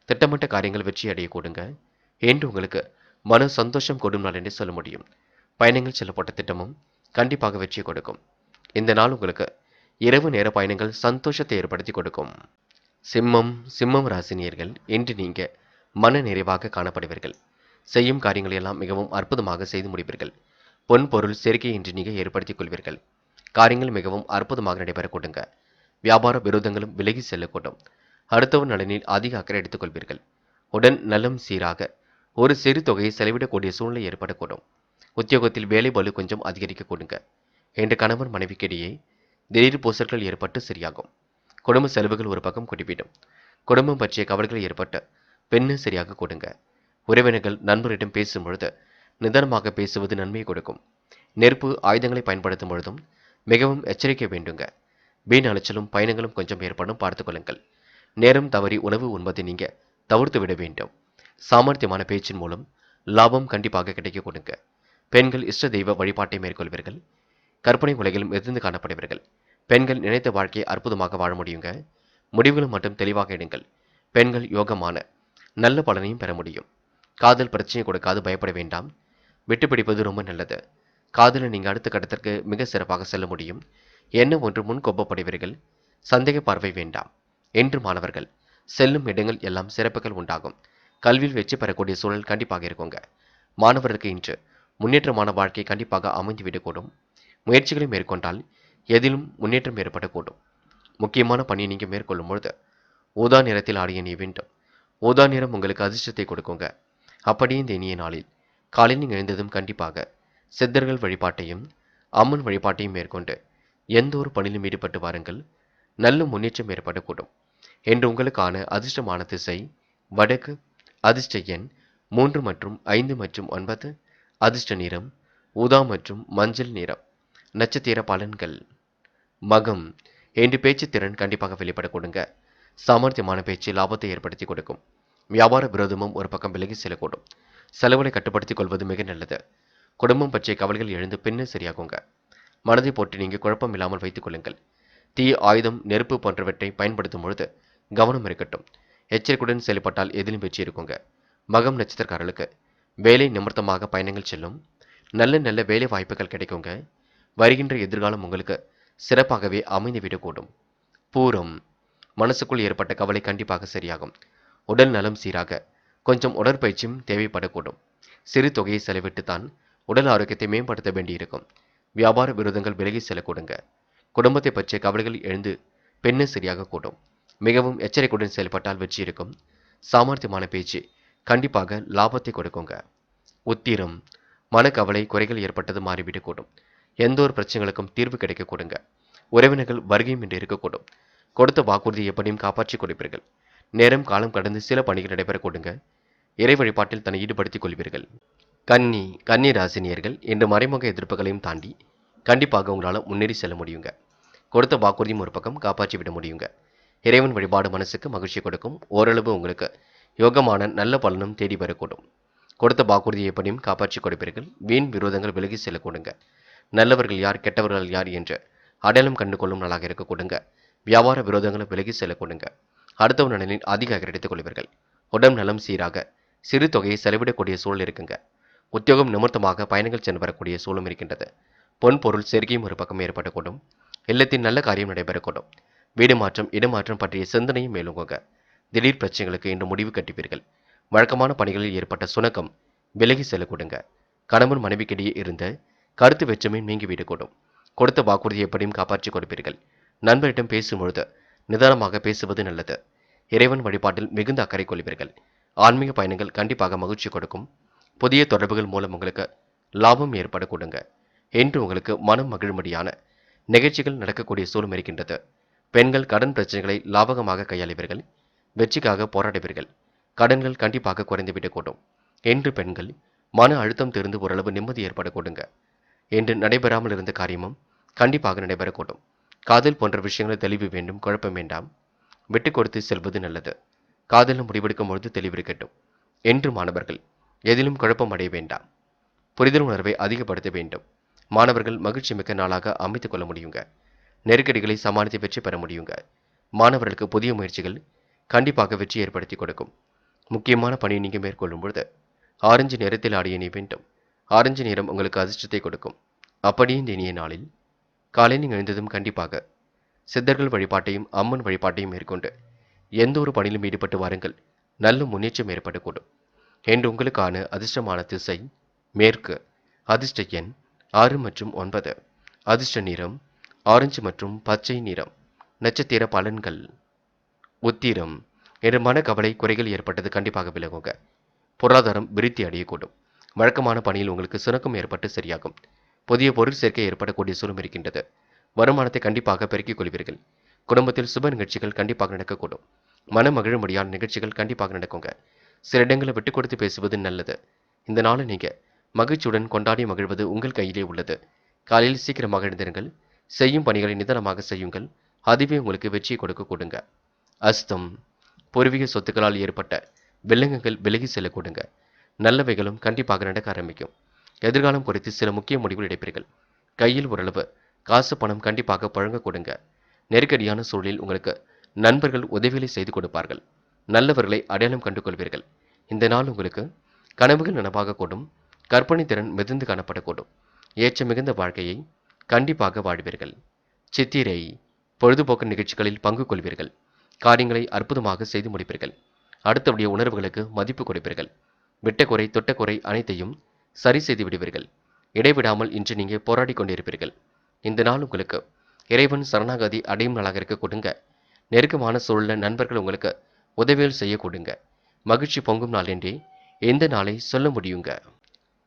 திட்டமிட்ட காரியங்கள் வெற்றி அடைய கொடுங்க. என்று உங்களுக்கு மன சந்தோஷம் கொடும் நாள் என்று சொல்ல முடியும். பயணங்கள் செல்லப்பட்ட திட்டமும் கண்டிப்பாக வெற்றி கொடுக்கும். இந்த நாள் உங்களுக்கு இரவு நேர பயணங்கள் சந்தோஷத்தை ஏற்படுத்தி கொடுக்கும். சிம்மம். சிம்மம் ராசினியர்கள் இன்று நீங்க மன நிறைவாக காணப்படுவீர்கள். செய்யும் காரியங்களை எல்லாம் மிகவும் அற்புதமாக செய்து முடிப்பீர்கள். பொன் பொருள் சேர்க்கை இன்று நீங்க ஏற்படுத்திக் கொள்வீர்கள். காரியங்கள் மிகவும் அற்புதமாக நடைபெற கொடுங்க. வியாபார விரோதங்களும் விலகி செல்லக்கூடும். அடுத்தவர் நலனில் அதிக அக்கறை எடுத்துக் கொள்வீர்கள். உடன் நலம் சீராக ஒரு சிறு தொகையை செலவிடக்கூடிய சூழ்நிலை ஏற்படக்கூடும். உத்தியோகத்தில் வேலை பளு கொஞ்சம் அதிகரிக்க கொடுங்க. என்ற கணவன் மனைவிக்கிடையே திடீர் பூசல்கள் ஏற்பட்டு சரியாகும். குடும்ப செலவுகள் ஒரு பக்கம் குடிவிடும். குடும்பம் பற்றிய கவலைகள் ஏற்பட்டு பெண்ணு சரியாக கொடுங்க. உறவினர்கள் நண்பரிடம் பேசும் பொழுது நிதானமாக பேசுவது நன்மையை கொடுக்கும். நெருப்பு ஆயுதங்களை பயன்படுத்தும் பொழுதும் மிகவும் எச்சரிக்கை வேண்டுங்க. வீண் அலைச்சலும் பயணங்களும் கொஞ்சம் ஏற்படும் பார்த்துக் கொள்ளுங்கள். நேரம் தவறி உணவு உண்பதை நீங்க தவிர்த்து விட வேண்டும். சாமர்த்தியமான பேச்சின் மூலம் லாபம் கண்டிப்பாக கிடைக்க கொடுங்க. பெண்கள் இஷ்ட தெய்வ வழிபாட்டை மேற்கொள்வீர்கள். கற்பனை உலகில் மிதந்து காணப்படுவீர்கள். பெண்கள் நினைத்த வாழ்க்கையை அற்புதமாக வாழ முடியுங்க. முடிவுகளும் மட்டும் தெளிவாக எடுங்கள். பெண்கள் யோகமான நல்ல பலனையும் பெற முடியும். காதல் பிரச்சனை கொடுக்காது பயப்பட வேண்டாம். விட்டுப்பிடிப்பது ரொம்ப நல்லது. காதலில் நீங்க அடுத்த கட்டத்திற்கு மிக சிறப்பாக செல்ல முடியும். என்ன ஒன்று முன் கோபப்படுவீர்கள். சந்தேக பார்வை வேண்டாம். என்று மாணவர்கள் செல்லும் இடங்கள் எல்லாம் சிறப்புகள் உண்டாகும். கல்வியில் வெற்றி பெறக்கூடிய சூழல் கண்டிப்பாக இருக்குங்க. மாணவர்களுக்கு இன்று முன்னேற்றமான வாழ்க்கை கண்டிப்பாக அமைந்துவிடக்கூடும். முயற்சிகளை மேற்கொண்டால் எதிலும் முன்னேற்றம் ஏற்படக்கூடும். முக்கியமான பணியை நீங்க மேற்கொள்ளும் பொழுது ஊதா நிறத்தில் ஆடிய நீ வேண்டும். ஊதா நிறம் உங்களுக்கு அதிர்ஷ்டத்தை கொடுக்குங்க. அப்படியே இந்த இனிய நாளில் காலையில் எழுந்ததும் கண்டிப்பாக சித்தர்கள் வழிபாட்டையும் அம்மன் வழிபாட்டையும் மேற்கொண்டு எந்த ஒரு பணியிலும் ஈடுபட்டு வாருங்கள். நல்ல முன்னேற்றம் ஏற்படக்கூடும். என்று உங்களுக்கான அதிர்ஷ்டமான திசை வடக்கு. அதிர்ஷ்ட எண் 3 மற்றும் 5 மற்றும் 9. அதிர்ஷ்ட நிறம் ஊதா மற்றும் மஞ்சள் நிறம். நட்சத்திர பலன்கள். மகம். என்று பேச்சு திறன் கண்டிப்பாக வெளிப்பட கொடுங்க. சாமர்த்தியமான பேச்சு லாபத்தை ஏற்படுத்தி கொடுக்கும். வியாபார விரோதமும் ஒரு பக்கம் விலகி செல்லக்கூடும். செலவுகளை கட்டுப்படுத்திக் கொள்வது மிக நல்லது. குடும்பம் பற்றிய கவலைகள் எழுந்து பின்னர் சரியாகுங்க. மனதை போட்டு நீங்க குழப்பம் இல்லாமல் வைத்துக் கொள்ளுங்கள். தீ ஆயுதம் நெருப்பு போன்றவற்றை பயன்படுத்தும் பொழுது கவனம் இருக்கட்டும். எச்சரிக்கையுடன் செயல்பட்டால் எதிலும் வெற்றி இருக்குங்க. மகம் நட்சத்திரக்காரர்களுக்கு வேலை நிமித்தமாக பயணங்கள் செல்லும். நல்ல நல்ல வேலை வாய்ப்புகள் கிடைக்குங்க. வருகின்ற எதிர்காலம் உங்களுக்கு சிறப்பாகவே அமைந்துவிடக்கூடும். பூரம். மனசுக்குள் ஏற்பட்ட கவலை கண்டிப்பாக சரியாகும். உடல் நலம் சீராக கொஞ்சம் உடற்பயிற்சியும் தேவைப்படக்கூடும். சிறு தொகையை செலவிட்டு தான் உடல் ஆரோக்கியத்தை மேம்படுத்த வேண்டியிருக்கும். வியாபார விரோதங்கள் விலகி செல்லக்கூடுங்க. குடும்பத்தை பற்றிய கவலைகள் எழுந்து பெண்ணு சரியாக கூடும். மிகவும் எச்சரிக்கையுடன் செயல்பட்டால் வெற்றி இருக்கும். சாமர்த்தியமான பேச்சு கண்டிப்பாக லாபத்தை கொடுக்குங்க. உத்திரம். மனக்கவலை குறைகள் ஏற்பட்டது மாறிவிடக்கூடும். எந்த ஒரு பிரச்சனைகளுக்கும் தீர்வு கிடைக்க கொடுங்க. உறவினர்கள் வருகையும் இன்று இருக்கக்கூடும். கொடுத்த வாக்குறுதி எப்படியும் காப்பாற்றி கொடுப்பீர்கள். நேரம் காலம் கடந்து சில பணிகள் நடைபெற கொடுங்க. இறை வழிபாட்டில் தன்னை ஈடுபடுத்திக் கொள்வீர்கள். கன்னி ராசினியர்கள் இன்று மறைமுக எதிர்ப்புகளையும் தாண்டி கண்டிப்பாக உங்களால் முன்னேறி செல்ல முடியுங்க. கொடுத்த வாக்குறுதியும் ஒரு பக்கம் காப்பாற்றி விட முடியுங்க. இறைவன் வழிபாடு மனசுக்கு மகிழ்ச்சி கொடுக்கும். ஓரளவு உங்களுக்கு யோகமான நல்ல பலனும் தேடி வரக்கூடும். கொடுத்த வாக்குறுதியை எப்படியும் காப்பாற்றி கொடுப்பீர்கள். வீண் விரோதங்கள் விலகி செல்ல கொடுங்க. நல்லவர்கள் யார் கெட்டவர்கள் யார் என்று அடையாளம் கண்டு கொள்ளும் நாளாக இருக்க கொடுங்க. வியாபார விரோதங்களை விலகி செல்ல கொடுங்க. அடுத்தவன் நலனில் அதிக அக்கறை எடுத்துக் கொள்வீர்கள். உடல் நலம் சீராக சிறு தொகையை செலவிடக்கூடிய சூழல் இருக்குங்க. உத்தியோகம் நிமித்தமாக பயணங்கள் சென்று வரக்கூடிய சூழலும் இருக்கின்றது. பொன் பொருள் சேர்க்கையும் ஒரு பக்கம் ஏற்படக்கூடும். இல்லத்தின் நல்ல காரியம் நடைபெறக்கூடும். வீடு மாற்றம் இடமாற்றம் பற்றிய சிந்தனையும் மேலுங்க. திடீர் பிரச்சனைகளுக்கு இன்று முடிவு கட்டுவீர்கள். வழக்கமான பணிகளில் ஏற்பட்ட சுணக்கம் விலகி செல்ல கொடுங்க. கணவன் மனைவிக்கிடையே இருந்த கருத்து வெற்றுமை நீங்கிவிடக்கூடும். கொடுத்த வாக்குறுதியை எப்படியும் காப்பாற்றி கொடுப்பீர்கள். நண்பரிடம் பேசும்பொழுது நிதானமாக பேசுவது நல்லது. இறைவன் வழிபாட்டில் மிகுந்த அக்கறை கொள்வீர்கள். ஆன்மீக பயணங்கள் கண்டிப்பாக மகிழ்ச்சி கொடுக்கும். புதிய தொடர்புகள் மூலம் உங்களுக்கு லாபம் ஏற்பட கொடுங்க. என்று உங்களுக்கு மனம் மகிழும்படியான நிகழ்ச்சிகள் நடக்கக்கூடிய சூழல் இருக்கின்றது. பெண்கள் கடன் பிரச்சனைகளை லாபகமாக கையாளுவீர்கள். வெற்றிக்காக போராடுவீர்கள். கடன்கள் கண்டிப்பாக குறைந்துவிடக்கூடும். என்று பெண்கள் மன அழுத்தம் திருந்து ஓரளவு நிம்மதி ஏற்பட கொடுங்க. என்று நடைபெறாமல் இருந்த காரியமும் கண்டிப்பாக நடைபெறக்கூடும். காதல் போன்ற விஷயங்களில் தெளிவு வேண்டும். குழப்பம் வேண்டாம். விட்டு கொடுத்து செல்வது நல்லது. காதலில் முடிவெடுக்கும் பொழுது தெளிவிருக்கட்டும். என்று மாணவர்கள் எதிலும் குழப்பம் அடைய வேண்டாம். புரிதல் உணர்வை அதிகப்படுத்த வேண்டும். மாணவர்கள் மகிழ்ச்சி மிக்க நாளாக அமைத்துக் கொள்ள முடியுங்க. நெருக்கடிகளை சமாளித்து வெற்றி பெற முடியுங்க. மாணவர்களுக்கு புதிய முயற்சிகள் கண்டிப்பாக வெற்றி ஏற்படுத்தி கொடுக்கும். முக்கியமான பணியை நீங்க மேற்கொள்ளும் பொழுது ஆரஞ்சு நிறத்தில் ஆடிய நீ வேண்டும். ஆரஞ்சு நிறம் உங்களுக்கு அதிர்ஷ்டத்தை கொடுக்கும். அப்படியே இந்த இனிய நாளில் காலை நீங்கள் எழுந்ததும் கண்டிப்பாக சித்தர்கள் வழிபாட்டையும் அம்மன் வழிபாட்டையும் மேற்கொண்டு எந்த ஒரு பணியிலும் ஈடுபட்டு வாருங்கள். நல்ல முன்னேற்றம் ஏற்படக்கூடும். என்று உங்களுக்கான அதிர்ஷ்டமான திசை மேற்கு. அதிர்ஷ்ட எண் 6 மற்றும் 9. அதிர்ஷ்ட நிறம் ஆரஞ்சு மற்றும் பச்சை நிறம். நட்சத்திர பலன்கள். உத்திரம். என்று மனக்கவலை குறைகள் ஏற்பட்டது கண்டிப்பாக விலகுங்க. பொருளாதாரம் விருத்தி அடையக்கூடும். வழக்கமான பணியில் உங்களுக்கு சுணக்கம் ஏற்பட்டு சரியாகும். புதிய பொருள் சேர்க்கை ஏற்படக்கூடிய சூழல் இருக்கின்றது. வருமானத்தை கண்டிப்பாக பெருக்கிக் கொள்வீர்கள். குடும்பத்தில் சுப நிகழ்ச்சிகள் கண்டிப்பாக நடக்கக்கூடும். மன மகிழும்படியான நிகழ்ச்சிகள் கண்டிப்பாக நடக்குங்க. சில இடங்களை விட்டு கொடுத்து பேசுவது நல்லது. இந்த நாளை நீங்க மகிழ்ச்சியுடன் கொண்டாடி மகிழ்வது உங்கள் கையிலே உள்ளது. காலையில் சீக்கிரமாக எழுந்திருங்கள். செய்யும் பணிகளை நிதானமாக செய்யுங்கள். அதுவே உங்களுக்கு வெற்றியை கொடுக்க கொடுங்க. அஸ்தம் பூர்வீக சொத்துக்களால் ஏற்பட்ட வில்லங்கங்கள் விலகி செல்ல கொடுங்க. நல்லவைகளும் கண்டிப்பாக நடக்க ஆரம்பிக்கும். எதிர்காலம் குறித்து சில முக்கிய முடிவுகள் எடுப்பீர்கள். கையில் ஓரளவு காசு பணம் கண்டிப்பாக பழங்க கொடுங்க. நெருக்கடியான சூழலில் உங்களுக்கு நண்பர்கள் உதவிகளை செய்து கொடுப்பார்கள். நல்லவர்களை அடையாளம் கண்டு கொள்வீர்கள். இந்த நாள் உங்களுக்கு கனவுகள் நனவாக கூடும். கற்பனை திறன் மிதந்து காணப்படக்கூடும். ஏற்ற மிகுந்த வாழ்க்கையை கண்டிப்பாக வாழ்வீர்கள். சித்திரை பொழுதுபோக்கு நிகழ்ச்சிகளில் பங்கு கொள்வீர்கள். காரியங்களை அற்புதமாக செய்து முடிப்பீர்கள். அடுத்தவுடைய உணர்வுகளுக்கு மதிப்பு கொடுப்பீர்கள். விட்ட குறை தொட்ட குறை அனைத்தையும் சரி செய்து விடுவீர்கள். இடைவிடாமல் இன்று நீங்க போராடி கொண்டிருப்பீர்கள். இந்த நாள் உங்களுக்கு இறைவன் சரணாகதி அடையும் நாளாக இருக்க கொடுங்க. நெருக்கமான சூழல நண்பர்கள் உங்களுக்கு உதவிகள் செய்ய கொடுங்க. மகிழ்ச்சி பொங்கும் நாள் என்றே எந்த நாளை சொல்ல முடியுங்க.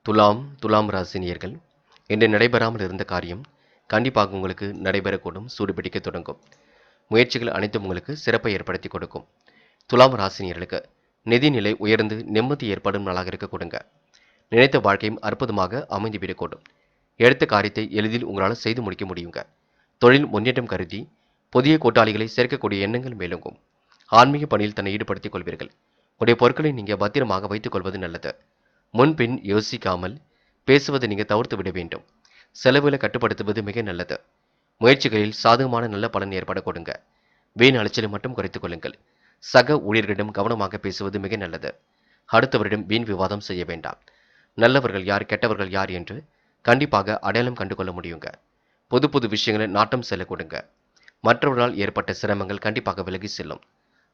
துலாம் ராசினியர்கள், இன்று நடைபெறாமல் இருந்த காரியம் கண்டிப்பாக உங்களுக்கு நடைபெறக்கூடும். சூடுபிடிக்க தொடங்கும். முயற்சிகள் அனைத்தும் உங்களுக்கு சிறப்பை ஏற்படுத்தி கொடுக்கும். துலாம் ராசினியர்களுக்கு நிதிநிலை உயர்ந்து நிம்மதி ஏற்படும் நாளாக இருக்க கொடுங்க. நினைத்த வாழ்க்கையும் அற்புதமாக அமைந்து விடக்கூடும். எடுத்த காரியத்தை எளிதில் உங்களால் செய்து முடிக்க முடியுங்க. தொழில் முன்னேற்றம் கருதி புதிய கூட்டாளிகளை சேர்க்கக்கூடிய எண்ணங்கள் மேலோங்கும். ஆன்மீக பணியில் தன்னை ஈடுபடுத்திக் கொள்வீர்கள். உடைய பொருட்களை நீங்க பத்திரமாக வைத்துக் கொள்வது நல்லது. முன்பின் யோசிக்காமல் பேசுவதை நீங்க தவிர்த்து விட வேண்டும். செலவுகளை கட்டுப்படுத்துவது மிக நல்லது. முயற்சிகளில் சாதகமான நல்ல பலன் ஏற்பட கொடுங்க. வீண் அலைச்சலை மட்டும் குறைத்துக் கொள்ளுங்கள். சக ஊழியர்களிடம் கவனமாக பேசுவது மிக நல்லது. அடுத்தவரிடம் வீண் விவாதம் செய்ய வேண்டாம். நல்லவர்கள் யார் கெட்டவர்கள் யார் என்று கண்டிப்பாக அடையாளம் கண்டு கொள்ள முடியுங்க. புது புது விஷயங்களை நாட்டம் செல்ல கொடுங்க. மற்றவர்களால் ஏற்பட்ட சிரமங்கள் கண்டிப்பாக விலகி செல்லும்.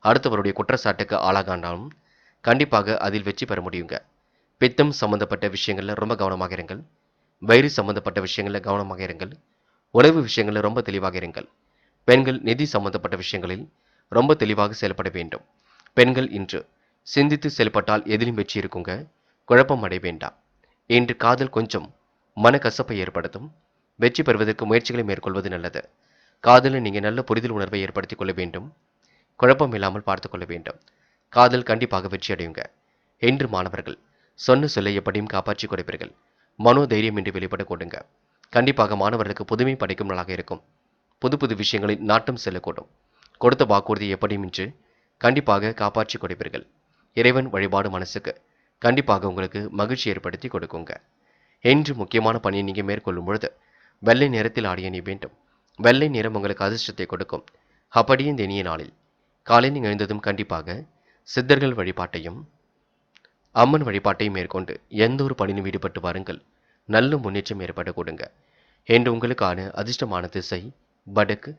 அடுத்தவருடைய குற்றச்சாட்டுக்கு ஆளாகாண்டாலும் கண்டிப்பாக அதில் வெற்றி பெற முடியுங்க. பித்தம் சம்பந்தப்பட்ட விஷயங்கள்ல ரொம்ப கவனமாக இருங்கள். வயிறு சம்பந்தப்பட்ட விஷயங்கள்ல கவனமாக இருங்கள். உணவு விஷயங்கள்ல ரொம்ப தெளிவாக இருங்கள். பெண்கள் நிதி சம்பந்தப்பட்ட விஷயங்களில் ரொம்ப தெளிவாக செயல்பட வேண்டும். பெண்கள் இன்று சிந்தித்து செயல்பட்டால் எதிலும் வெற்றி இருக்குங்க. குழப்பம் அடைய வேண்டாம். இன்று காதல் கொஞ்சம் மனக்கசப்பை ஏற்படுத்தும். வெற்றி பெறுவதற்கு முயற்சிகளை மேற்கொள்வது நல்லது. காதலில் நீங்க நல்ல புரிதல் உணர்வை ஏற்படுத்திக் கொள்ள வேண்டும். குழப்பம் இல்லாமல் பார்த்துக் கொள்ள வேண்டும். காதல் கண்டிப்பாக வெற்றி அடையுங்க. இன்று மாணவர்கள் சொன்ன சொல்லை எப்படியும் காப்பாற்றிக் கொடுப்பீர்கள். மனோ தைரியம் இன்றி வெளிப்பட கொடுங்க. கண்டிப்பாக மாணவர்களுக்கு புதுமை படைக்கும் நாளாக இருக்கும். புது புது விஷயங்களில் நாட்டம் செல்லக்கூடும். கொடுத்த வாக்குறுதி எப்படியும் இன்று கண்டிப்பாக காப்பாற்றி கொடுப்பீர்கள். இறைவன் வழிபாடு மனசுக்கு கண்டிப்பாக உங்களுக்கு மகிழ்ச்சி ஏற்படுத்தி கொடுக்குங்க. என்று முக்கியமான பணியை நீங்க மேற்கொள்ளும் பொழுது வெள்ளை நிறத்தில் ஆடிய நீ வேண்டும். வெள்ளை நிறம் உங்களுக்கு அதிர்ஷ்டத்தை கொடுக்கும். அப்படியே இந்த இனிய நாளில் காலை நீங்கள் எழுந்ததும் கண்டிப்பாக சித்தர்கள் வழிபாட்டையும் அம்மன் வழிபாட்டையும் மேற்கொண்டு எந்த ஒரு பணியிலும் ஈடுபட்டு வாருங்கள். நல்ல முன்னேற்றம் ஏற்பட கொடுங்க. என்று உங்களுக்கான அதிர்ஷ்டமான திசை வடக்கு.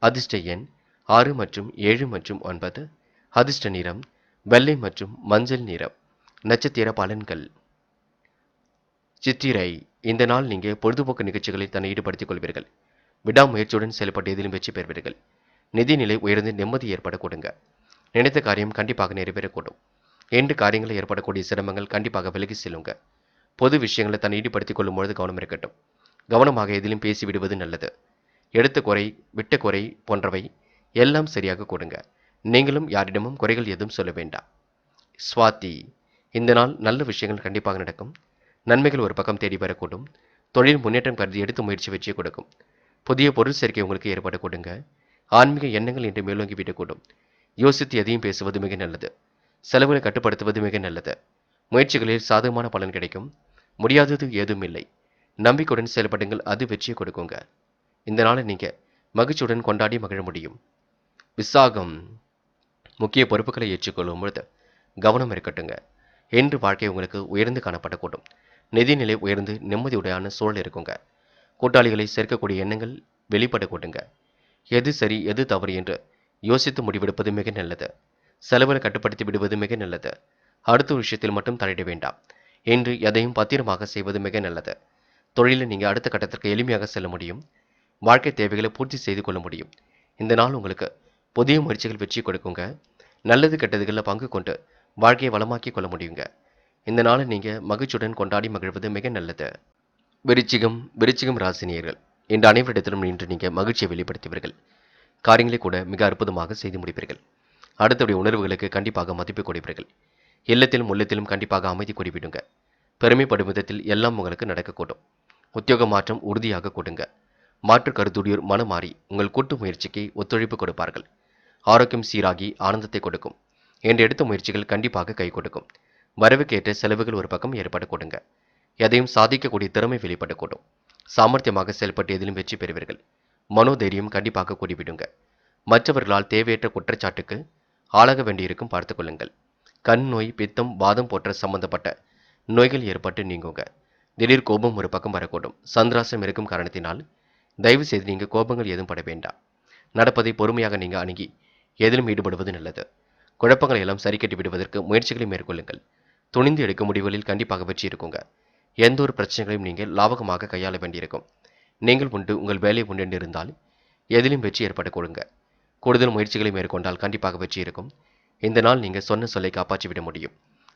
அதிர்ஷ்ட எண் 6 மற்றும் 7 மற்றும் 9. அதிர்ஷ்ட நிறம் வெள்ளை மற்றும் மஞ்சள் நிறம். நட்சத்திர பலன்கள். சித்திரை இந்த நாள் நீங்க பொழுதுபோக்கு நிகழ்ச்சிகளில் தன்னை ஈடுபடுத்திக் கொள்வீர்கள். விடாமுயற்சியுடன் செயல்பட்டு எதிலும் வெற்றி பெறுவீர்கள். நிதிநிலை உயர்ந்து நிம்மதி ஏற்பட கொடுங்க. நினைத்த காரியம் கண்டிப்பாக நிறைவேறக்கூடும். என்று காரியங்களில் ஏற்படக்கூடிய சிரமங்கள் கண்டிப்பாக விலகி செல்லுங்க. பொது விஷயங்களை தன்னை ஈடுபடுத்திக் கொள்ளும் பொழுது கவனம் இருக்கட்டும். கவனமாக எதிலும் பேசி விடுவது நல்லது. எடுத்த குறை விட்ட குறை போன்றவை எல்லாம் சரியாக கொடுங்க. நீங்களும் யாரிடமும் குறைகள் எதுவும் சொல்ல வேண்டாம். சுவாதி இந்த நாள் நல்ல விஷயங்கள் கண்டிப்பாக நடக்கும். நன்மைகள் ஒரு பக்கம் தேடி வரக்கூடும். தொழில் முன்னேற்றம் கருதி எடுத்த முயற்சி வெற்றியை கொடுக்கும். புதிய பொருள் சேர்க்கை உங்களுக்கு ஏற்பட கொடுங்க. ஆன்மீக எண்ணங்கள் என்று மேலோங்கி விடக்கூடும். யோசித்து எதையும் பேசுவது மிக நல்லது. செலவுகளை கட்டுப்படுத்துவது மிக நல்லது. முயற்சிகளில் சாதகமான பலன் கிடைக்கும். முடியாதது ஏதும் இல்லை. நம்பிக்கையுடன் செயல்படுங்கள், அது வெற்றியை கொடுக்குங்க. இந்த நாளை நீங்க மகிழ்ச்சியுடன் கொண்டாடி மகிழ முடியும். விசாகம் முக்கிய பொறுப்புகளை ஏற்றுக்கொள்ளும் பொழுது கவனம் இருக்கட்டுங்க. என்று வாழ்க்கை உங்களுக்கு உயர்ந்து காணப்படக்கூடும். நிதிநிலை உயர்ந்து நிம்மதியுடையான சூழல் இருக்குங்க. கூட்டாளிகளை சேர்க்கக்கூடிய எண்ணங்கள் வெளிப்படக்கூடுங்க. எது சரி எது தவறு என்று யோசித்து முடிவெடுப்பது மிக நல்லது. செலவுகளை கட்டுப்படுத்தி விடுவது மிக நல்லது. அடுத்த ஒரு விஷயத்தில் மட்டும் தலையிட வேண்டாம். என்று எதையும் பத்திரமாக செய்வது மிக நல்லது. தொழிலில் நீங்கள் அடுத்த கட்டத்திற்கு எளிமையாக செல்ல முடியும். வாழ்க்கை தேவைகளை பூர்த்தி செய்து கொள்ள முடியும். இந்த நாள் உங்களுக்கு புதிய முயற்சிகள் வெற்றி கொடுக்குங்க. நல்லது கெட்டதுகளில் பங்கு கொண்டு வாழ்க்கையை வளமாக்கி கொள்ள முடியுங்க. இந்த நாளை நீங்கள் மகிழ்ச்சியுடன் கொண்டாடி மகிழ்வது மிக நல்லது. விருச்சிகம் ராசினியர்கள் இன்று அனைவரிடத்திலும் இன்று நீங்கள் மகிழ்ச்சியை வெளிப்படுத்துவீர்கள். காரியங்களை கூட மிக அற்புதமாக செய்து முடிப்பீர்கள். அடுத்தவுடைய உணர்வுகளுக்கு கண்டிப்பாக மதிப்பு கொடுப்பீர்கள். இல்லத்திலும் உள்ளத்திலும் கண்டிப்பாக அமைதி குடிவிடுங்க. பெருமைப்படும் விதத்தில் எல்லாம் உங்களுக்கு நடக்கக்கூடும். உத்தியோக மாற்றம் உறுதியாக கொடுங்க. மாற்று கருத்துடையோர் மனம் மாறி உங்கள் கூட்டு முயற்சிக்கு ஒத்துழைப்பு கொடுப்பார்கள். ஆரோக்கியம் சீராகி ஆனந்தத்தை கொடுக்கும். என்று எடுத்த முயற்சிகள் கண்டிப்பாக கை கொடுக்கும். வரவுக்கேற்ற செலவுகள் ஒரு பக்கம் ஏற்பட கொடுங்க. எதையும் சாதிக்கக்கூடிய திறமை வெளிப்படக்கூடும். சாமர்த்தியமாக செயல்பட்டு எதிலும் வெற்றி பெறுவீர்கள். மனோதைரியம் கண்டிப்பாக கூடிவிடுங்க. மற்றவர்களால் தேவையற்ற குற்றச்சாட்டுக்கு ஆளாக வேண்டியிருக்கும் பார்த்துக் கொள்ளுங்கள். கண் நோய், பித்தம், வாதம் போன்ற சம்பந்தப்பட்ட நோய்கள் ஏற்பட்டு நீங்குங்க. திடீர் கோபம் ஒரு பக்கம் வரக்கூடும். சந்திராசம் இருக்கும் காரணத்தினால் தயவு செய்து நீங்க கோபங்கள் எதுவும் பட வேண்டாம். நடப்பதை பொறுமையாக நீங்க அணுகி எதிலும் ஈடுபடுவது நல்லது. குழப்பங்களை எல்லாம் சரி கட்டி விடுவதற்கு முயற்சிகளை மேற்கொள்ளுங்கள். துணிந்து எடுக்கும் முடிவுகளில் கண்டிப்பாக வெற்றி இருக்குங்க. எந்த ஒரு பிரச்சனைகளையும் நீங்கள் லாபகமாக கையாள வேண்டியிருக்கும். நீங்கள் உண்டு உங்கள் வேலை உண்டு என்று இருந்தால் எதிலும் வெற்றி ஏற்பட கொடுங்க. கூடுதல் முயற்சிகளை மேற்கொண்டால் கண்டிப்பாக வெற்றி இருக்கும். இந்த நாள் நீங்க சொன்ன சொல்லை காப்பாற்றி விட முடியும்.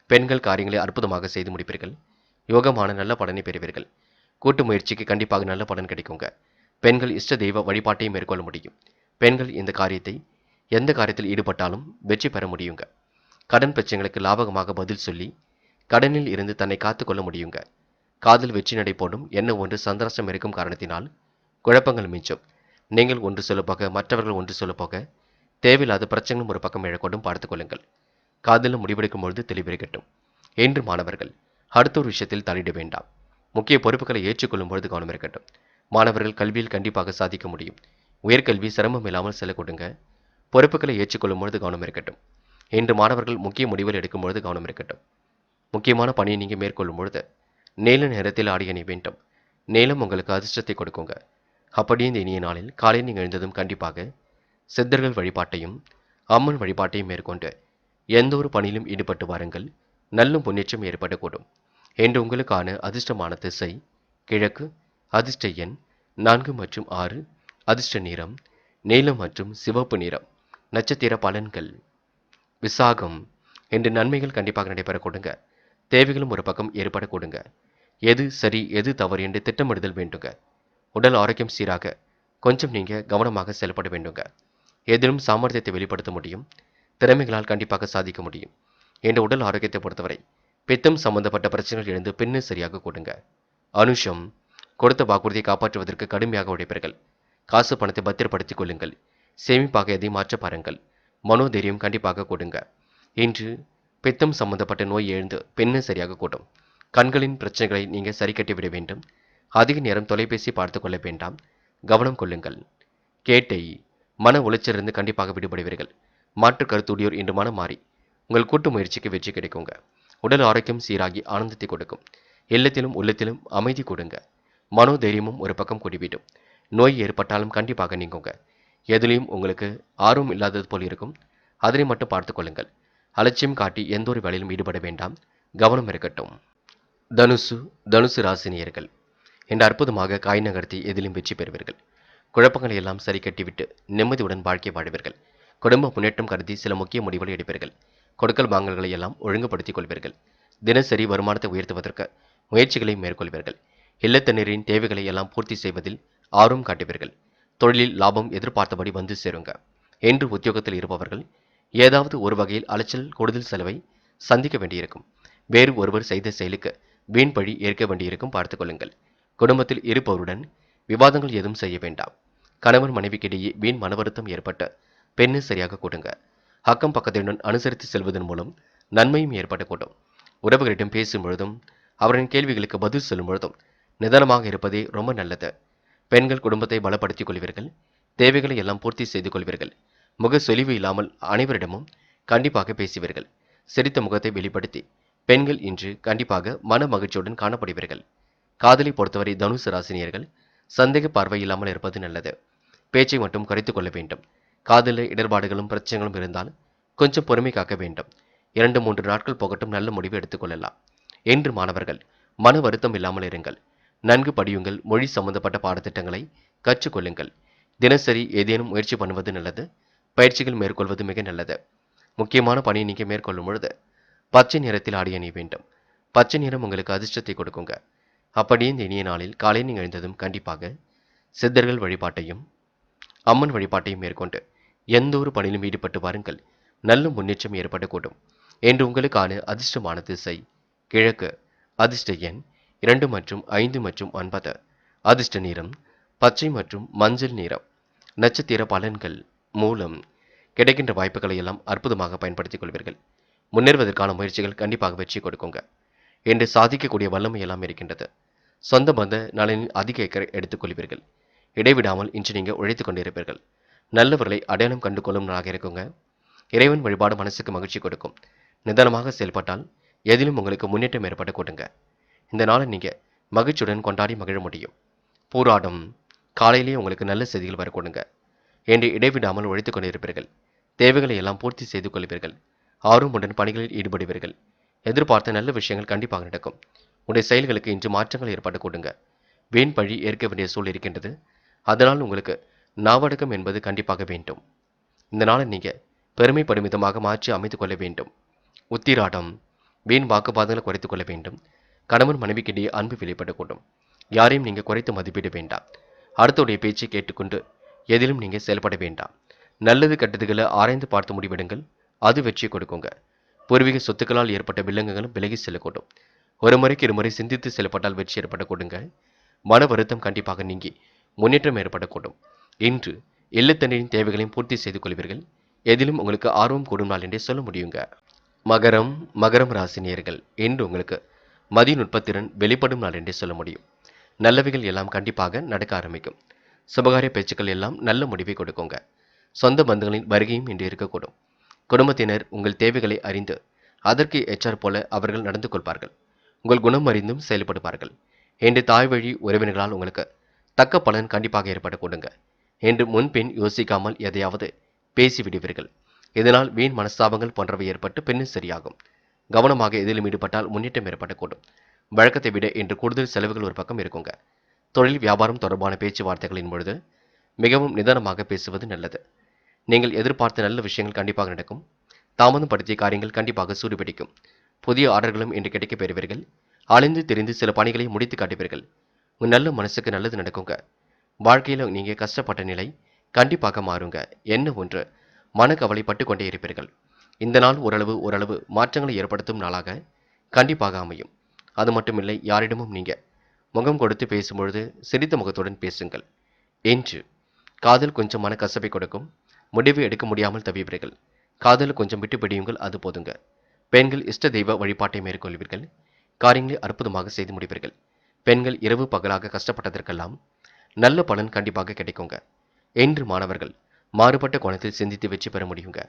பெண்கள் காரியங்களை அற்புதமாக செய்து முடிப்பீர்கள். யோகமான நல்ல பலனை பெறுவீர்கள். கூட்டு முயற்சிக்கு கண்டிப்பாக நல்ல பலன் கிடைக்குங்க. பெண்கள் இஷ்ட தெய்வ வழிபாட்டையும் மேற்கொள்ள முடியும். பெண்கள் எந்த காரியத்தில் ஈடுபட்டாலும் வெற்றி பெற முடியுங்க. கடன் பிரச்சனைகளுக்கு லாபகமாக பதில் சொல்லி கடனில் இருந்து தன்னை காத்துக்கொள்ள முடியுங்க. காதல் வெற்றி நடை போடும் என்ன ஒன்று சந்திராஷ்டம் இருக்கும் காரணத்தினால் குழப்பங்கள் மிஞ்சும். நீங்கள் ஒன்று சொல்ல போக மற்றவர்கள் ஒன்று சொல்ல போக தேவையில்லாத பிரச்சனைகளும் ஒரு பக்கம் எழக்கூடும் பார்த்துக் கொள்ளுங்கள். காதலில் முடிவெடுக்கும் பொழுது தெளிவிருக்கட்டும். என்று மாணவர்கள் அடுத்த ஒரு விஷயத்தில் தலையிட வேண்டாம். முக்கிய பொறுப்புகளை ஏற்றுக்கொள்ளும் பொழுது கவனம் இருக்கட்டும். மாணவர்கள் கல்வியில் கண்டிப்பாக சாதிக்க முடியும். உயர்கல்வி சிரமம் இல்லாமல் செல்ல கொடுங்க. பொறுப்புகளை ஏற்றுக்கொள்ளும் பொழுது கவனம் இருக்கட்டும். இன்று மாணவர்கள் முக்கிய முடிவுகள் எடுக்கும் பொழுது கவனம் இருக்கட்டும். முக்கியமான பணியை நீங்க மேற்கொள்ளும் பொழுது நீல நேரத்தில் ஆடி அணி வேண்டும். நீளம் உங்களுக்கு அதிர்ஷ்டத்தை கொடுக்குங்க. அப்படியே இந்த இனிய நாளில் காலை நீங்கள் எழுந்ததும் கண்டிப்பாக சித்தர்கள் வழிபாட்டையும் அம்மன் வழிபாட்டையும் மேற்கொண்டு எந்த ஒரு பணியிலும் ஈடுபட்டு வாருங்கள். நல்ல முன்னேற்றம் ஏற்படக்கூடும். என்று உங்களுக்கான அதிர்ஷ்டமான திசை கிழக்கு, அதிர்ஷ்ட எண் 4 மற்றும் 6, அதிர்ஷ்ட நிறம் நீலம் மற்றும் சிவப்பு நிறம். நட்சத்திர பலன்கள் விசாகம். என்று நன்மைகள் கண்டிப்பாக நடைபெற கொடுங்க. தேவைகளும் ஒரு பக்கம் ஏற்பட கொடுங்க. எது சரி எது தவறு என்று திட்டமிடுதல் வேண்டுங்க. உடல் ஆரோக்கியம் சீராக கொஞ்சம் நீங்க கவனமாக செயல்பட வேண்டுங்க. எதிலும் சாமர்த்தியத்தை வெளிப்படுத்த முடியும். திறமைகளால் கண்டிப்பாக சாதிக்க முடியும். என்ற உடல் ஆரோக்கியத்தை பொறுத்தவரை பித்தம் சம்பந்தப்பட்ட பிரச்சனைகள் எழுந்து பின்னு சரியாக கொடுங்க. அனுஷம். கொடுத்த வாக்குறுதியை காப்பாற்றுவதற்கு கடுமையாக உழைப்பீர்கள். காசு பணத்தை பத்திரப்படுத்திக் கொள்ளுங்கள். சேமிப்பாக எதை மாற்ற பாருங்கள். மனோதைரியம் கண்டிப்பாக கொடுங்க. இன்று பித்தம் சம்பந்தப்பட்ட நோய் எழுந்து பின்னு சரியாக கூடும். கண்களின் பிரச்சனைகளை நீங்க சரி கட்டி விட வேண்டும். அதிக நேரம் தொலைபேசி பார்த்து கொள்ள வேண்டாம். கவனம் கொள்ளுங்கள். கேட்டை. மன உளைச்சலிருந்து கண்டிப்பாக விடுபடுவீர்கள். மாற்று கருத்துடையோர் இன்று மனம் மாறி உங்கள் கூட்டு முயற்சிக்கு வெற்றி கிடைக்குங்க. உடல் ஆரோக்கியம் சீராகி ஆனந்தத்தை கொடுக்கும். இல்லத்திலும் உள்ளத்திலும் அமைதி கொடுங்க. மனோதைரியமும் ஒரு பக்கம் கூடிவிடும். நோய் ஏற்பட்டாலும் கண்டிப்பாக நீங்குங்க. எதிலையும் உங்களுக்கு ஆர்வம் இல்லாதது போல் இருக்கும். அதனை மட்டும் பார்த்துக் கொள்ளுங்கள். அலட்சியம் காட்டி எந்த ஒரு வேலையிலும் ஈடுபட வேண்டாம். கவனம் இருக்கட்டும். தனுசு ராசினியர்கள் என்று அற்புதமாக காய் நகர்த்தி எதிலும் வெற்றி பெறுவீர்கள். குழப்பங்களை எல்லாம் சரி கட்டிவிட்டு நிம்மதியுடன் வாழ்க்கை வாழ்வீர்கள். குடும்ப முன்னேற்றம் கருதி சில முக்கிய முடிவுகளை எடுப்பீர்கள். கொடுக்கல் வாங்கல்களை எல்லாம் ஒழுங்குபடுத்திக் கொள்வீர்கள். தினசரி வருமானத்தை உயர்த்துவதற்கு முயற்சிகளை மேற்கொள்வீர்கள். இல்லத்தினரின் தேவைகளை எல்லாம் பூர்த்தி செய்வதில் ஆர்வம் காட்டுவீர்கள். தொழிலில் லாபம் எதிர்பார்த்தபடி வந்து சேருங்க. என்று உத்தியோகத்தில் இருப்பவர்கள் ஏதாவது ஒரு வகையில் அலைச்சல் கூடுதல் செலவை சந்திக்க வேண்டியிருக்கும். வேறு ஒருவர் செய்த செயலுக்கு வீண் பழி ஏற்க வேண்டியிருக்கும் பார்த்துக் கொள்ளுங்கள். குடும்பத்தில் இருப்பவருடன் விவாதங்கள் எதுவும் செய்ய வேண்டாம். கணவன் மனைவிக்கிடையே வீண் மனவருத்தம் ஏற்பட்டு பெண்ணு சரியாக கூடுங்க. அக்கம் பக்கத்தினுடன் அனுசரித்து செல்வதன் மூலம் நன்மையும் ஏற்படக்கூடும். உறவுகளிடம் பேசும் பொழுதும் அவரின் கேள்விகளுக்கு பதில் சொல்லும் பொழுதும் நிதானமாக இருப்பதே ரொம்ப நல்லது. பெண்கள் குடும்பத்தை பலப்படுத்திக் கொள்வீர்கள். தேவைகளை எல்லாம் பூர்த்தி செய்து கொள்வீர்கள். முக சொலிவு இல்லாமல் அனைவரிடமும் கண்டிப்பாக பேசுவீர்கள். சிரித்த முகத்தை வெளிப்படுத்தி பெண்கள் இன்று கண்டிப்பாக மன மகிழ்ச்சியுடன் காணப்படுவீர்கள். காதலை பொறுத்தவரை தனுசு ராசினியர்கள் சந்தேக பார்வை இல்லாமல் இருப்பது நல்லது. பேச்சை மட்டும் குறைத்துக் கொள்ள வேண்டும். காதலில் இடர்பாடுகளும் பிரச்சனைகளும் இருந்தால் கொஞ்சம் பொறுமை காக்க வேண்டும். 2-3 நாட்கள் போகட்டும், நல்ல முடிவு எடுத்துக்கொள்ளலாம். என்று மாணவர்கள் மன வருத்தம் இல்லாமல் இருங்கள். நன்கு படியுங்கள். மொழி சம்பந்தப்பட்ட பாடத்திட்டங்களை கற்றுக்கொள்ளுங்கள். தினசரி ஏதேனும் முயற்சி பண்ணுவது நல்லது. பயிற்சிகள் மேற்கொள்வது மிக நல்லது. முக்கியமான பணியை நீங்க மேற்கொள்ளும் பொழுது பச்சை நிறத்தில் ஆடை அணிய வேண்டும். பச்சை நிறம் உங்களுக்கு அதிர்ஷ்டத்தை கொடுக்குங்க. அப்படியே இந்த இனிய நாளில் காலை நீங்கள் எழுந்ததும் கண்டிப்பாக சித்தர்கள் வழிபாட்டையும் அம்மன் வழிபாட்டையும் மேற்கொண்டு எந்த ஒரு பணியிலும் ஈடுபட்டு வாருங்கள். நல்ல முன்னேற்றம் ஏற்படக்கூடும். என்று உங்களுக்கான அதிர்ஷ்டமான திசை கிழக்கு. அதிர்ஷ்ட எண் 2 மற்றும் 5 மற்றும் 9. அதிர்ஷ்ட நிறம் பச்சை மற்றும் மஞ்சள் நிறம். நட்சத்திர பலன்கள். மூலம். கிடைக்கின்ற வாய்ப்புகளை எல்லாம் அற்புதமாக பயன்படுத்திக் கொள்வீர்கள். முன்னேறுவதற்கான முயற்சிகள் கண்டிப்பாக வெற்றி கொடுக்குங்க. என்று சாதிக்கக்கூடிய வல்லமை எல்லாம் இருக்கின்றது. சொந்த பந்த நலனில் அதிக அக்கறை எடுத்துக் கொள்வீர்கள். இடைவிடாமல் இன்று நீங்க உழைத்துக் கொண்டிருப்பீர்கள். நல்லவர்களை அடையாளம் கண்டு கொள்ளும் நாளாக இருக்குங்க. இறைவன் வழிபாடு மனசுக்கு மகிழ்ச்சி கொடுக்கும். நிதானமாக செயல்பட்டால் எதிலும் உங்களுக்கு முன்னேற்றம் ஏற்பட கொடுங்க. இந்த நாளை நீங்க மகிழ்ச்சியுடன் கொண்டாடி மகிழ முடியும். போராடும். காலையிலேயே உங்களுக்கு நல்ல செய்திகள் வர கொடுங்க. என்று இடைவிடாமல் உழைத்துக் கொண்டிருப்பீர்கள். தேவைகளை எல்லாம் பூர்த்தி செய்து கொள்வீர்கள். ஆர்வமுடன் பணிகளில் ஈடுபடுவீர்கள். எதிர்பார்த்த நல்ல விஷயங்கள் கண்டிப்பாக நடக்கும். உடைய செயல்களுக்கு இன்று மாற்றங்கள் ஏற்பட கொடுங்க. வீண் பழி ஏற்க வேண்டிய சூழல் இருக்கின்றது. அதனால் உங்களுக்கு நாவடக்கம் என்பது கண்டிப்பாக வேண்டும். இந்த நாளை நீங்க பெருமைப்படும் விதமாக மாற்றி அமைத்துக் கொள்ள வேண்டும். உத்திராடம். வீண் வாக்குவாதங்களை குறைத்துக் கொள்ள வேண்டும். கணவன் மனைவிக்கிடையே அன்பு வெளிப்படக்கூடும். யாரையும் நீங்க குறைத்து மதிப்பிட வேண்டாம். அடுத்தோடைய பேச்சை கேட்டுக்கொண்டு எதிலும் நீங்க செயல்பட வேண்டாம். நல்லது கெட்டதுகளை ஆராய்ந்து பார்த்து முடிவெடுங்கள். அது வெற்றி கொடுக்குங்க. பூர்வீக சொத்துக்களால் ஏற்பட்ட வில்லங்கங்களும் விலகி செல்லக்கூடும். ஒரு முறைக்கு இருமுறை சிந்தித்து செயல்பட்டால் வெற்றி ஏற்பட கொடுங்க. மன வருத்தம் கண்டிப்பாக நீங்கி முன்னேற்றம் ஏற்படக்கூடும். இன்று இல்லத்தண்ணீரின் தேவைகளையும் பூர்த்தி செய்து கொள்வீர்கள். எதிலும் உங்களுக்கு ஆர்வம் கூடும் நாள் என்றே சொல்ல முடியுங்க. மகரம். மகரம் ராசினியர்கள் இன்று உங்களுக்கு மதிநுட்பத்திறன் வெளிப்படும் நாள் என்றே சொல்ல முடியும். நல்லவைகள் எல்லாம் கண்டிப்பாக நடக்க ஆரம்பிக்கும். சுபகாரிய பேச்சுக்கள் எல்லாம் நல்ல முடிவை கொடுக்குங்க. சொந்த பந்துகளின் வருகையும் இன்று இருக்கக்கூடும். குடும்பத்தினர் உங்கள் தேவைகளை அறிந்து அதற்கு ஏற்றாற் போல அவர்கள் நடந்து கொள்வார்கள். உங்கள் குணம் அறிந்தும் செயல்படுவார்கள். என்று தாய் வழி உறவினர்களால் உங்களுக்கு தக்க பலன் கண்டிப்பாக ஏற்பட கொடுங்க. என்று முன்பின் யோசிக்காமல் எதையாவது பேசிவிடுவீர்கள். இதனால் வீண் மனஸ்தாபங்கள் போன்றவை ஏற்பட்டு பின்னர் சரியாகும். கவனமாக எதிலும் ஈடுபட்டால் முன்னேற்றம் ஏற்படக்கூடும். வழக்கத்தை விட இன்று கூடுதல் செலவுகள் ஒரு பக்கம் இருக்குங்க. தொழில் வியாபாரம் தொடர்பான பேச்சுவார்த்தைகளின் பொழுது மிகவும் நிதானமாக பேசுவது நல்லது. நீங்கள் எதிர்பார்த்த நல்ல விஷயங்கள் கண்டிப்பாக நடக்கும். தாமதம் படுத்திய காரியங்கள் கண்டிப்பாக சூடுபிடிக்கும். புதிய ஆர்டர்களும் இன்று கிடைக்கப் பெறுவீர்கள். அலைந்து திரிந்து சில பணிகளை முடித்து காட்டுவீர்கள். உங்க நல்ல மனசுக்கு நல்லது நடக்குங்க. வாழ்க்கையில் நீங்க கஷ்டப்பட்ட நிலை கண்டிப்பாக மாறுங்க. என்ன ஒன்று மனக்கவலை பட்டு கொண்டே இருப்பீர்கள். இந்த நாள் ஓரளவு மாற்றங்களை ஏற்படுத்தும் நாளாக கண்டிப்பாக அமையும். அது மட்டுமில்லை, யாரிடமும் நீங்க முகம் கொடுத்து பேசும்பொழுது சிரித்த முகத்துடன் பேசுங்கள். இன்று காதல் கொஞ்சம் மனக்கசப்பை கொடுக்கும். முடிவு எடுக்க முடியாமல் தவிப்பீர்கள். காதல் கொஞ்சம் விட்டு பிடியுங்கள், அது போதுங்க. பெண்கள் இஷ்ட தெய்வ வழிபாட்டை மேற்கொள்வீர்கள். காரியங்களை அற்புதமாக செய்து முடிப்பீர்கள். பெண்கள் இரவு பகலாக கஷ்டப்பட்டதற்கெல்லாம் நல்ல பலன் கண்டிப்பாக கிடைக்குங்க. என்று மாணவர்கள் மாறுபட்ட கோணத்தில் சிந்தித்து வெற்றி பெற முடியுங்க.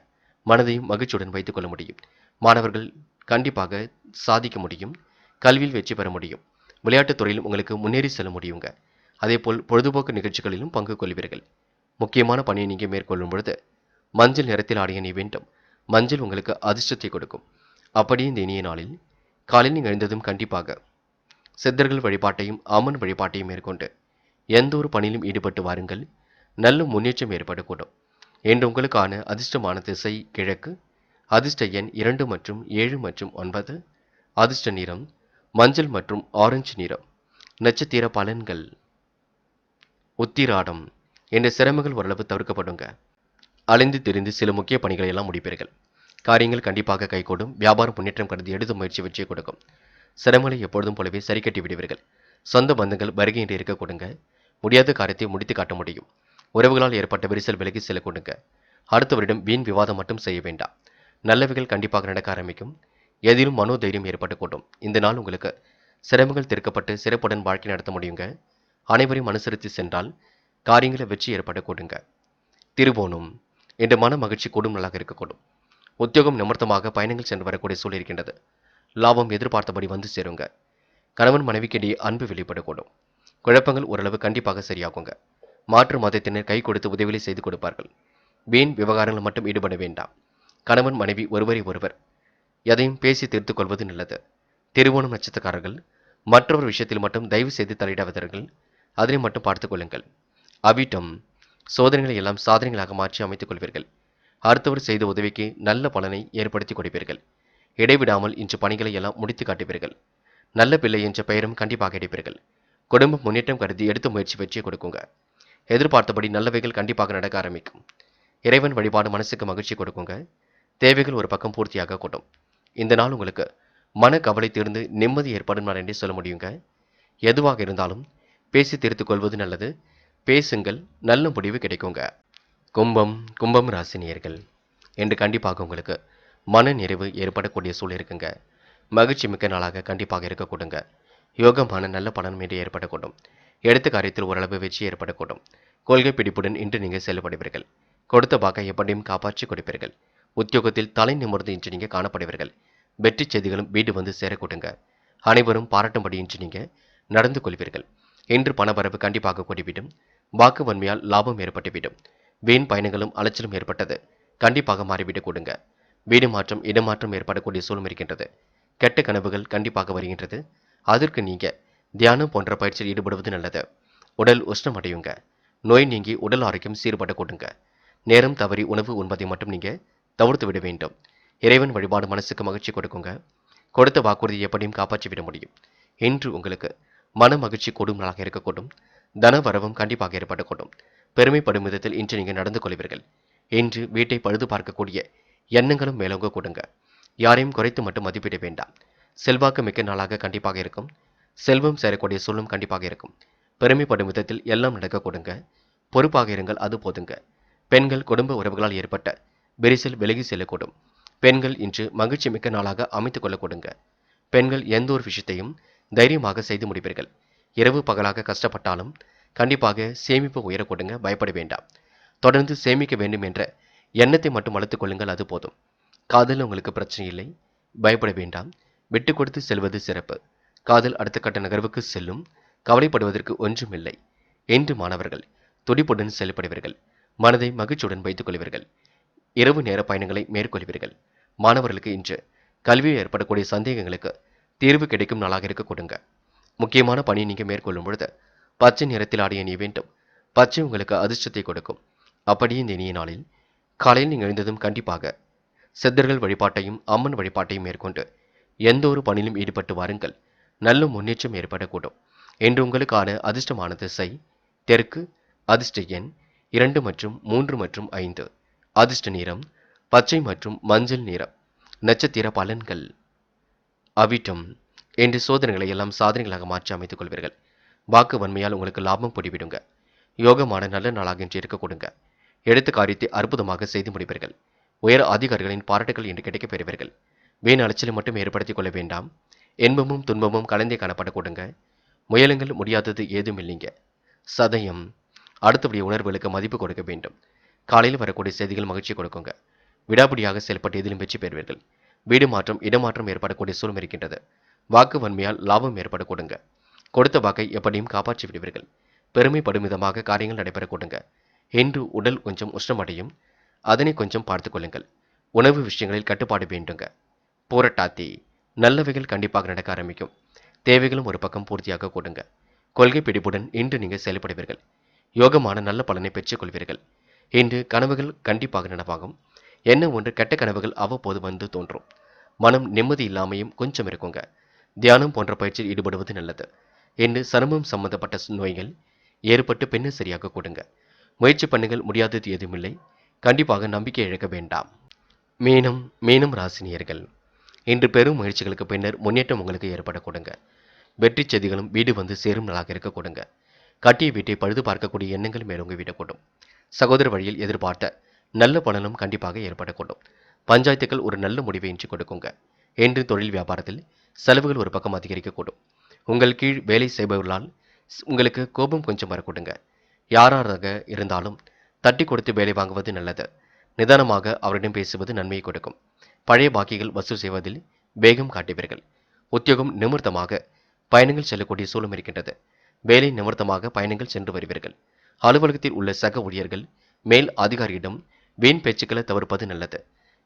மனதையும் மகிழ்ச்சியுடன் வைத்துக் கொள்ள முடியும். மாணவர்கள் கண்டிப்பாக சாதிக்க முடியும். கல்வியில் வெற்றி பெற முடியும். விளையாட்டுத் துறையிலும் உங்களுக்கு முன்னேறி செல்ல முடியுங்க. அதேபோல் பொழுதுபோக்கு நிகழ்ச்சிகளிலும் பங்கு கொள்வீர்கள். முக்கியமான பணியை நீங்க மேற்கொள்ளும் பொழுது மஞ்சள் நிறத்தில் ஆடிய நீ வேண்டும். மஞ்சள் உங்களுக்கு அதிர்ஷ்டத்தை கொடுக்கும். அப்படியே இந்த இனிய நாளில் காலையில் நீங்கள் எழுந்ததும் கண்டிப்பாக சித்தர்கள் வழிபாட்டையும் அம்மன் வழிபாட்டையும் மேற்கொண்டு எந்த ஒரு பணியிலும் ஈடுபட்டு வாருங்கள். நல்ல முன்னேற்றம் ஏற்படக்கூடும். என்று உங்களுக்கான அதிர்ஷ்டமான திசை கிழக்கு. அதிர்ஷ்ட எண் 2 மற்றும் 7 மற்றும் 9. அதிர்ஷ்ட நிறம் மஞ்சள் மற்றும் ஆரஞ்சு நிறம். நட்சத்திர பலன்கள். உத்திராடம். என்ற சிரமங்கள் ஓரளவு தவிர்க்கப்படுங்க. அலைந்து திரிந்து சில முக்கிய பணிகளை எல்லாம் முடிப்பீர்கள். காரியங்கள் கண்டிப்பாக கைகூடும். வியாபாரம் முன்னேற்றம் கருதி எடுத்த முயற்சி வெற்றியை கொடுக்கும். சிரமங்களை எப்பொழுதும் போலவே சரி கட்டி விடுவீர்கள். சொந்த பந்தங்கள் வருகையின்றி இருக்க கொடுங்க. முடியாத காரியத்தை முடித்து காட்ட முடியும். உறவுகளால் ஏற்பட்ட விரிசல் விலகி செல்ல கொடுங்க. அடுத்தவரிடம் வீண் விவாதம் மட்டும் செய்ய வேண்டாம். நல்லவைகள் கண்டிப்பாக நடக்க ஆரம்பிக்கும். எதிலும் மனோதைரியம் ஏற்படக்கூடும். இந்த நாள் உங்களுக்கு சிரமங்கள் தீர்க்கப்பட்டு சிறப்புடன் வாழ்க்கை நடத்த முடியுங்க. அனைவரையும் அனுசரித்து சென்றால் காரியங்களை வெற்றி ஏற்பட கொடுங்க. திருவோணம். என்ற மன மகிழ்ச்சி கூடும் நாளாக இருக்கக்கூடும். உத்தியோகம் நிமித்தமாக பயணங்கள் சென்று வரக்கூடிய சூழல் இருக்கின்றது. லாபம் எதிர்பார்த்தபடி வந்து சேருங்க. கணவன் மனைவிக்கிடையே அன்பு வெளிப்படக்கூடும். குழப்பங்கள் ஓரளவு கண்டிப்பாக சரியாகுங்க. மாற்று மதத்தினர் கை கொடுத்து உதவிகளை செய்து கொடுப்பார்கள். வீண் விவகாரங்கள் மட்டும் ஈடுபட வேண்டாம். கணவன் மனைவி ஒருவரை ஒருவர் எதையும் பேசி தீர்த்துக் கொள்வது நல்லது. திருவோணம் நட்சத்திரக்காரர்கள் மற்றொரு விஷயத்தில் மட்டும் தயவு செய்து தலையிடாதவர்கள். அதனை மட்டும் பார்த்துக் கொள்ளுங்கள். அவிட்டம். சோதனைகளை எல்லாம் சாதனைகளாக மாற்றி அமைத்துக் கொள்வீர்கள். அடுத்தவர் செய்த உதவிக்கு நல்ல பலனை ஏற்படுத்தி கொடுப்பீர்கள். இடைவிடாமல் இன்று பணிகளை எல்லாம் முடித்து காட்டுவீர்கள். நல்ல பிள்ளை என்ற பெயரும் கண்டிப்பாக எடுப்பீர்கள். குடும்ப முன்னேற்றம் கருதி எடுத்த முயற்சி வெற்றியை கொடுக்குங்க. எதிர்பார்த்தபடி நல்லவைகள் கண்டிப்பாக நடக்க ஆரம்பிக்கும். இறைவன் வழிபாடு மனசுக்கு மகிழ்ச்சி கொடுக்குங்க. தேவைகள் ஒரு பக்கம் பூர்த்தியாக கூட்டும். இந்த நாள் உங்களுக்கு மன கவலை தீர்ந்து நிம்மதி ஏற்படும் நாள் என்றே சொல்ல முடியுங்க. எதுவாக இருந்தாலும் பேசி தீர்த்துக் கொள்வது நல்லது. பேசுங்கள், நல்ல முடிவு கிடைக்குங்க. கும்பம் ராசி நேயர்கள், என்று கண்டிப்பாக உங்களுக்கு மன நிறைவு ஏற்படக்கூடிய சூழல் இருக்குங்க. மகிழ்ச்சி மிக்க நாளாக கண்டிப்பாக இருக்கக்கூடுங்க. யோகமான நல்ல பலனும் இன்று ஏற்படக்கூடும். எடுத்த காரியத்தில் ஓரளவு வெற்றி ஏற்படக்கூடும். கொள்கை பிடிப்புடன் இன்று நீங்கள் செயல்படுவீர்கள். கொடுத்த வாக்கை எப்படியும் காப்பாற்றி கொடுப்பீர்கள். உத்தியோகத்தில் தலை நிமிர்ந்து இன்று நீங்கள் காணப்படுவீர்கள். வெற்றி செய்திகளும் வீடு வந்து சேரக்கூடுங்க. அனைவரும் பாராட்டும்படி இன்று நீங்கள் நடந்து கொள்வீர்கள். இன்று பணவரவு கண்டிப்பாக கூடிவிடும். வாக்கு வன்மையால் லாபம் ஏற்பட்டுவிடும். வீண் பயணங்களும் அலைச்சலும் ஏற்பட்டது கண்டிப்பாக மாறிவிடக் கூடுங்க. வீடு மாற்றம் இடமாற்றம் ஏற்படக்கூடிய சூழல் இருக்கின்றது. கெட்ட கனவுகள் கண்டிப்பாக வருகின்றது. அதற்கு நீங்க தியானம் போன்ற பயிற்சியில் ஈடுபடுவது நல்லது. உடல் உஷ்ணமடையுங்க. நோய் நீங்கி உடல் ஆரோக்கியம் சீர்பட கொடுங்க. நேரம் தவறி உணவு உண்பதை மட்டும் நீங்க தவிர்த்து விட வேண்டும். இறைவன் வழிபாடு மனசுக்கு மகிழ்ச்சி கொடுக்குங்க. கொடுத்த வாக்குறுதி எப்படியும் காப்பாற்றி விட முடியும். இன்று உங்களுக்கு மன மகிழ்ச்சி கூடும் நாளாக இருக்கக்கூடும். தன வரவும் கண்டிப்பாக ஏற்படக்கூடும். பெருமைப்படும் விதத்தில் இன்று நீங்கள் நடந்து கொள்வீர்கள். இன்று வீட்டை பழுது பார்க்கக்கூடிய எண்ணங்களும் மேலோங்க கூடுங்க. யாரையும் குறைத்து மட்டும் மதிப்பிட வேண்டாம். செல்வாக்கு மிக்க நாளாக கண்டிப்பாக இருக்கும். செல்வம் சேரக்கூடிய சூழலும் கண்டிப்பாக இருக்கும். பெருமைப்படும் விதத்தில் எல்லாம் நடக்க கொடுங்க. பொறுப்பாக இருங்கள், அது போதுங்க. பெண்கள் குடும்ப உறவுகளால் ஏற்பட்ட விரிசல் விலகி செல்லக்கூடும். பெண்கள் இன்று மகிழ்ச்சி மிக்க நாளாக அமைத்துக் கொள்ள கொடுங்க. பெண்கள் எந்த ஒரு விஷயத்தையும் தைரியமாக செய்து முடிப்பீர்கள். இரவு பகலாக கஷ்டப்பட்டாலும் கண்டிப்பாக சேமிப்பு உயர கொடுங்க. பயப்பட வேண்டாம். தொடர்ந்து சேமிக்க வேண்டும் என்ற எண்ணத்தை மட்டும் வளர்த்துக் கொள்ளுங்கள், அது போதும். காதல் உங்களுக்கு பிரச்சனை இல்லை, பயப்பட வேண்டாம். விட்டு கொடுத்து செல்வது சிறப்பு. காதல் அடுத்த கட்ட நகர்வுக்கு செல்லும். கவலைப்படுவதற்கு ஒன்றுமில்லை. என்று மாணவர்கள் துடிப்புடன் செயல்படுவீர்கள். மனதை மகிழ்ச்சியுடன் வைத்துக் கொள்வீர்கள். இரவு நேர பயணங்களை மேற்கொள்வீர்கள். மாணவர்களுக்கு இன்று கல்வியில் ஏற்படக்கூடிய சந்தேகங்களுக்கு தீர்வு கிடைக்கும் நாளாக இருக்க கொடுங்க. முக்கியமான பணி நீங்க மேற்கொள்ளும் பொழுது பச்சை நிறத்தில் ஆடை அணிய வேண்டும். பச்சை உங்களுக்கு அதிர்ஷ்டத்தை கொடுக்கும். அப்படியே இந்த இனிய நாளில் காலையில் நீங்கள் எழுந்ததும் கண்டிப்பாக சித்தர்கள் வழிபாட்டையும் அம்மன் வழிபாட்டையும் மேற்கொண்டு எந்த ஒரு பணியிலும் ஈடுபட்டு வாருங்கள். நல்ல முன்னேற்றம் ஏற்படக்கூடும். என்று உங்களுக்கான அதிர்ஷ்டமான திசை தெற்கு. அதிர்ஷ்ட எண் 2 மற்றும் 3 மற்றும் 5. அதிர்ஷ்ட நிறம் பச்சை மற்றும் மஞ்சள் நிறம். நட்சத்திர பலன்கள். அவிட்டம், என்று சோதனைகளை எல்லாம் சாதனைகளாக மாற்றி அமைத்துக் கொள்வீர்கள். வாக்கு வன்மையால் உங்களுக்கு லாபம் பொடிவிடுங்க. யோகமான நல்ல நாளாக இன்று இருக்க கொடுங்க. எடுத்த காரியத்தை அற்புதமாக செய்து முடிப்பீர்கள். உயர் அதிகாரிகளின் பாராட்டுகள் இன்று கிடைக்கப் பெறுவீர்கள். வீண் அலைச்சலை மட்டும் ஏற்படுத்திக் கொள்ள வேண்டாம். இன்பமும் துன்பமும் கலந்தே காணப்பட கொடுங்க. முயலுங்கள், முடியாதது ஏதும் இல்லைங்க. சதயம், அடுத்தபடிய உணர்வுகளுக்கு மதிப்பு கொடுக்க வேண்டும். காலையில் வரக்கூடிய செய்திகள் மகிழ்ச்சி கொடுக்குங்க. விடாபிடியாக செயல்பட்டு எதிலும் வெற்றி பெறுவீர்கள். வீடு மாற்றம் இடமாற்றம் ஏற்படக்கூடிய சூழ்நிலை இருக்கின்றது. வாக்கு வன்மையால் லாபம் ஏற்பட கொடுங்க. கொடுத்த வாக்கை எப்படியும் காப்பாற்றி விடுவீர்கள். பெருமைப்படும் விதமாக காரியங்கள் நடைபெற கொடுங்க. இன்று உடல் கொஞ்சம் உஷ்ணமடையும். அதனை கொஞ்சம் பார்த்துக் கொள்ளுங்கள். உணவு விஷயங்களில் கட்டுப்பாடு வேண்டுங்க. போராட்டாத்தி, நல்லவைகள் கண்டிப்பாக நடக்க ஆரம்பிக்கும். தேவைகளும் ஒரு பக்கம் பூர்த்தியாக கொடுங்க. கொள்கை பிடிப்புடன் இன்று நீங்கள் செயல்படுவீர்கள். யோகமான நல்ல பலனை பெற்றுக் கொள்வீர்கள். இன்று கனவுகள் கண்டிப்பாக நனவாகும். என்ன ஒன்று கெட்ட கனவுகள் அவ்வப்போது வந்து தோன்றும். மனம் நிம்மதி இல்லாமையும் கொஞ்சம் இருக்குங்க. தியானம் போன்ற பயிற்சியில் ஈடுபடுவது நல்லது. இன்று சருமம் சம்பந்தப்பட்ட நோய்கள் ஏற்பட்டு பின்னர் சரியாக கொடுங்க. முயற்சி பண்ணுங்கள், முடியாதது எதுவுமில்லை. கண்டிப்பாக நம்பிக்கை இழக்க வேண்டாம். மீனம் ராசினியர்கள், இன்று பெரும் முயற்சிகளுக்கு பின்னர் முன்னேற்றம் உங்களுக்கு ஏற்பட கொடுங்க. வெற்றி செய்திகளும் வீடு வந்து சேரும் நாளாக இருக்க கொடுங்க. கட்டிய வீட்டை பழுது பார்க்கக்கூடிய எண்ணங்கள் மேலோங்கி விடக்கூடும். சகோதர வழியில் எதிர்பார்த்த நல்ல பலனும் கண்டிப்பாக ஏற்படக்கூடும். பஞ்சாயத்துக்கள் ஒரு நல்ல முடிவை இன்றி கொடுக்குங்க. என்று தொழில் வியாபாரத்தில் செலவுகள் ஒரு பக்கம் அதிகரிக்கக்கூடும். உங்கள் கீழ் வேலை செய்பவர்களால் உங்களுக்கு கோபம் கொஞ்சம் வரக்கூடுங்க. யாராக இருந்தாலும் தட்டி கொடுத்து வேலை வாங்குவது நல்லது. நிதானமாக அவரிடம் பேசுவது நன்மையை கொடுக்கும். பழைய பாக்கிகள் வசூல் செய்வதில் வேகம் காட்டுவீர்கள். உத்தியோகம் நிமித்தமாக பயணங்கள் செல்லக்கூடிய சூழலும் இருக்கின்றது. வேலை நிமித்தமாக பயணங்கள் சென்று வருவீர்கள். அலுவலகத்தில் உள்ள சக ஊழியர்கள் மேல் அதிகாரியிடம் வீண் பேச்சுக்களை தவிர்ப்பது நல்லது.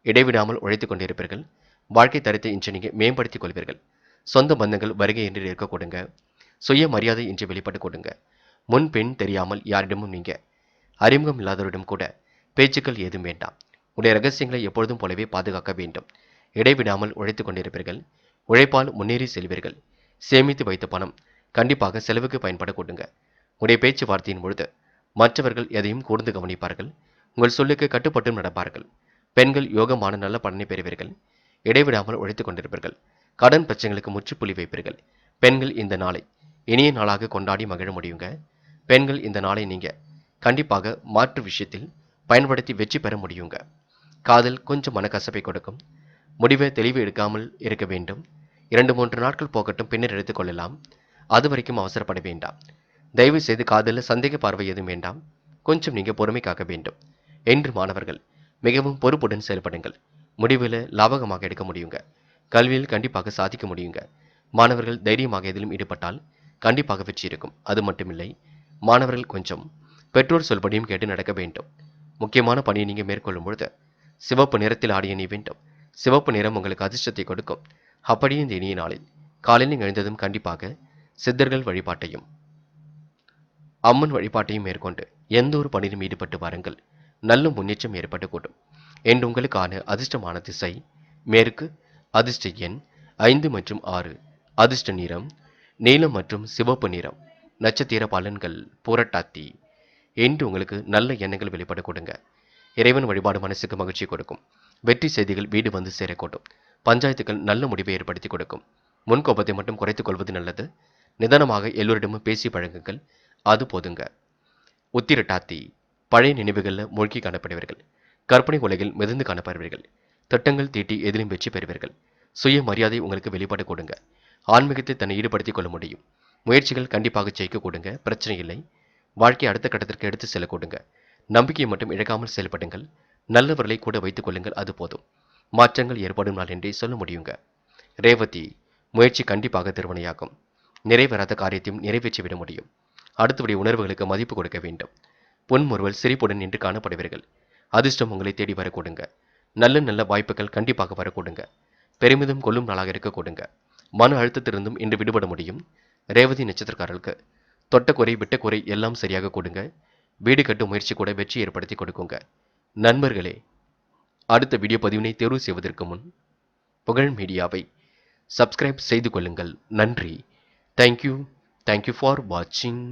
இடைவிடாமல் உழைத்துக் கொண்டிருப்பீர்கள். வாழ்க்கை தரத்தை இன்று நீங்கள் மேம்படுத்திக் கொள்வீர்கள். சொந்த பந்தங்கள் வருகை என்று இருக்க கொடுங்க. சுய மரியாதை இன்று வெளிப்பட்டு கொடுங்க. முன் பெண் தெரியாமல் யாரிடமும் நீங்க அறிமுகம் இல்லாதவரிடம் கூட பேச்சுக்கள் ஏதும் வேண்டாம். உடைய ரகசியங்களை எப்பொழுதும் போலவே பாதுகாக்க வேண்டும். இடைவிடாமல் உழைத்துக் கொண்டிருப்பீர்கள். உழைப்பால் முன்னேறி செல்வீர்கள். சேமித்து வைத்த பணம் கண்டிப்பாக செலவுக்கு பயன்பட கொடுங்க. உடைய பேச்சுவார்த்தையின் பொழுது மற்றவர்கள் எதையும் கூர்ந்து கவனிப்பார்கள். உங்கள் சொல்லுக்கு கட்டுப்பட்டும் நடப்பார்கள். பெண்கள் யோகமான நல்ல பலனை பெறுவீர்கள். இடைவிடாமல் உழைத்துக் கொண்டிருப்பீர்கள். கடன் பிரச்சனைகளுக்கு முற்றுப்புள்ளி வைப்பீர்கள். பெண்கள் இந்த நாளை இனிய நாளாக கொண்டாடி மகிழ முடியுங்க. பெண்கள் இந்த நாளை நீங்க கண்டிப்பாக மாற்று விஷயத்தில் பயன்படுத்தி வெற்றி பெற முடியுங்க. காதல் கொஞ்சம் மனக்கசப்பை கொடுக்கும். முடிவை தெளிவு எடுக்காமல் இருக்க வேண்டும். 2-3 நாட்கள் போகட்டும், பின்னர் எடுத்துக் கொள்ளலாம். அது வரைக்கும் அவசரப்பட வேண்டாம். தயவு செய்து காதலில் சந்தேக பார்வை எதுவும் வேண்டாம். கொஞ்சம் நீங்க பொறுமை காக்க வேண்டும். என்று மாணவர்கள் மிகவும் பொறுப்புடன் செயல்படுங்கள். முடிவில் லாபகமாக எடுக்க முடியுங்க. கல்வியில் கண்டிப்பாக சாதிக்க முடியுங்க. மாணவர்கள் தைரியமாக எதிலும் ஈடுபட்டால் கண்டிப்பாக வெற்றி இருக்கும். அது மட்டுமில்லை, மாணவர்கள் கொஞ்சம் பெற்றோர் சொல்படியும் கேட்டு நடக்க வேண்டும். முக்கியமான பணியை நீங்க மேற்கொள்ளும் பொழுது சிவப்பு நிறத்தில் ஆடை அணிய வேண்டும். சிவப்பு நிறம் உங்களுக்கு அதிர்ஷ்டத்தை கொடுக்கும். அப்படியே இந்த இனிய நாளில் காலையில் நீங்கள் எழுந்ததும் கண்டிப்பாக சித்தர்கள் வழிபாட்டையும் அம்மன் வழிபாட்டையும் மேற்கொண்டு எந்த ஒரு பணியிலும் ஈடுபட்டு வாருங்கள். நல்ல முன்னேற்றம் ஏற்படக்கூடும். என்று உங்களுக்கான அதிர்ஷ்டமான திசை மேற்கு, அதிர்ஷ்ட எண் 5 மற்றும் 6, அதிர்ஷ்ட நிறம் நீலம் மற்றும் சிவப்பு நிறம். நட்சத்திர பலன்கள் புரட்டாத்தி. என்று உங்களுக்கு நல்ல எண்ணங்கள் வெளிப்பட கொடுங்க. இறைவன் வழிபாடு மனசுக்கு மகிழ்ச்சி கொடுக்கும். வெற்றி செய்திகள் வீடு வந்து சேரக்கூடும். பஞ்சாயத்துகள் நல்ல முடிவை ஏற்படுத்தி கொடுக்கும். முன்கோபத்தை மட்டும் குறைத்துக் கொள்வது நல்லது. நிதானமாக எல்லோரிடமும் பேசி பழகுங்கள். அது போதுங்க. உத்திரட்டாத்தி. பழைய நினைவுகளில் மூழ்கி காணப்படுவீர்கள். கற்பனை உலகில் மிதந்து காணப்படுவீர்கள். திட்டங்கள் தீட்டி எதிலும் வெற்றி பெறுவீர்கள். சுய மரியாதை உங்களுக்கு வெளிப்பாடு கொடுங்க. ஆன்மீகத்தை தன்னை ஈடுபடுத்திக் கொள்ள முடியும். முயற்சிகள் கண்டிப்பாக ஜெயிக்க கொடுங்க. பிரச்சனை இல்லை. வாழ்க்கை அடுத்த கட்டத்திற்கு எடுத்து செல்ல கொடுங்க. நம்பிக்கையை மட்டும் இழக்காமல் செயல்படுங்கள். நல்லவர்களை கூட வைத்துக் கொள்ளுங்கள். அது போதும். மாற்றங்கள் ஏற்படும் நாள் என்றே சொல்ல முடியுங்க. ரேவதி. முயற்சி கண்டிப்பாக திருமணையாகும். நிறைவேறாத காரியத்தையும் நிறைவேற்றிவிட முடியும். அடுத்தபடி உணர்வுகளுக்கு மதிப்பு கொடுக்க வேண்டும். புன்முறுவல் சிரிப்புடன் நின்று காணப்படுவீர்கள். அதிர்ஷ்டம் உங்களை தேடி வரக்கூடுங்க. நல்ல நல்ல வாய்ப்புகள் கண்டிப்பாக வரக்கூடுங்க. பெருமிதம் கொள்ளும் நாளாக இருக்க கொடுங்க. மன அழுத்தத்திலிருந்தும் இன்று விடுபட முடியும். ரேவதி நட்சத்திரக்காரர்களுக்கு தொட்ட குறை விட்ட குறை எல்லாம் சரியாக கொடுங்க. வீடு கட்டும் முயற்சி கூட வெற்றி ஏற்படுத்தி கொடுக்குங்க. நண்பர்களே, அடுத்த வீடியோ பதிவினை தேர்வு செய்வதற்கு முன் புகழ் மீடியாவை சப்ஸ்கிரைப் செய்து கொள்ளுங்கள். நன்றி. தேங்க்யூ ஃபார் வாட்சிங்.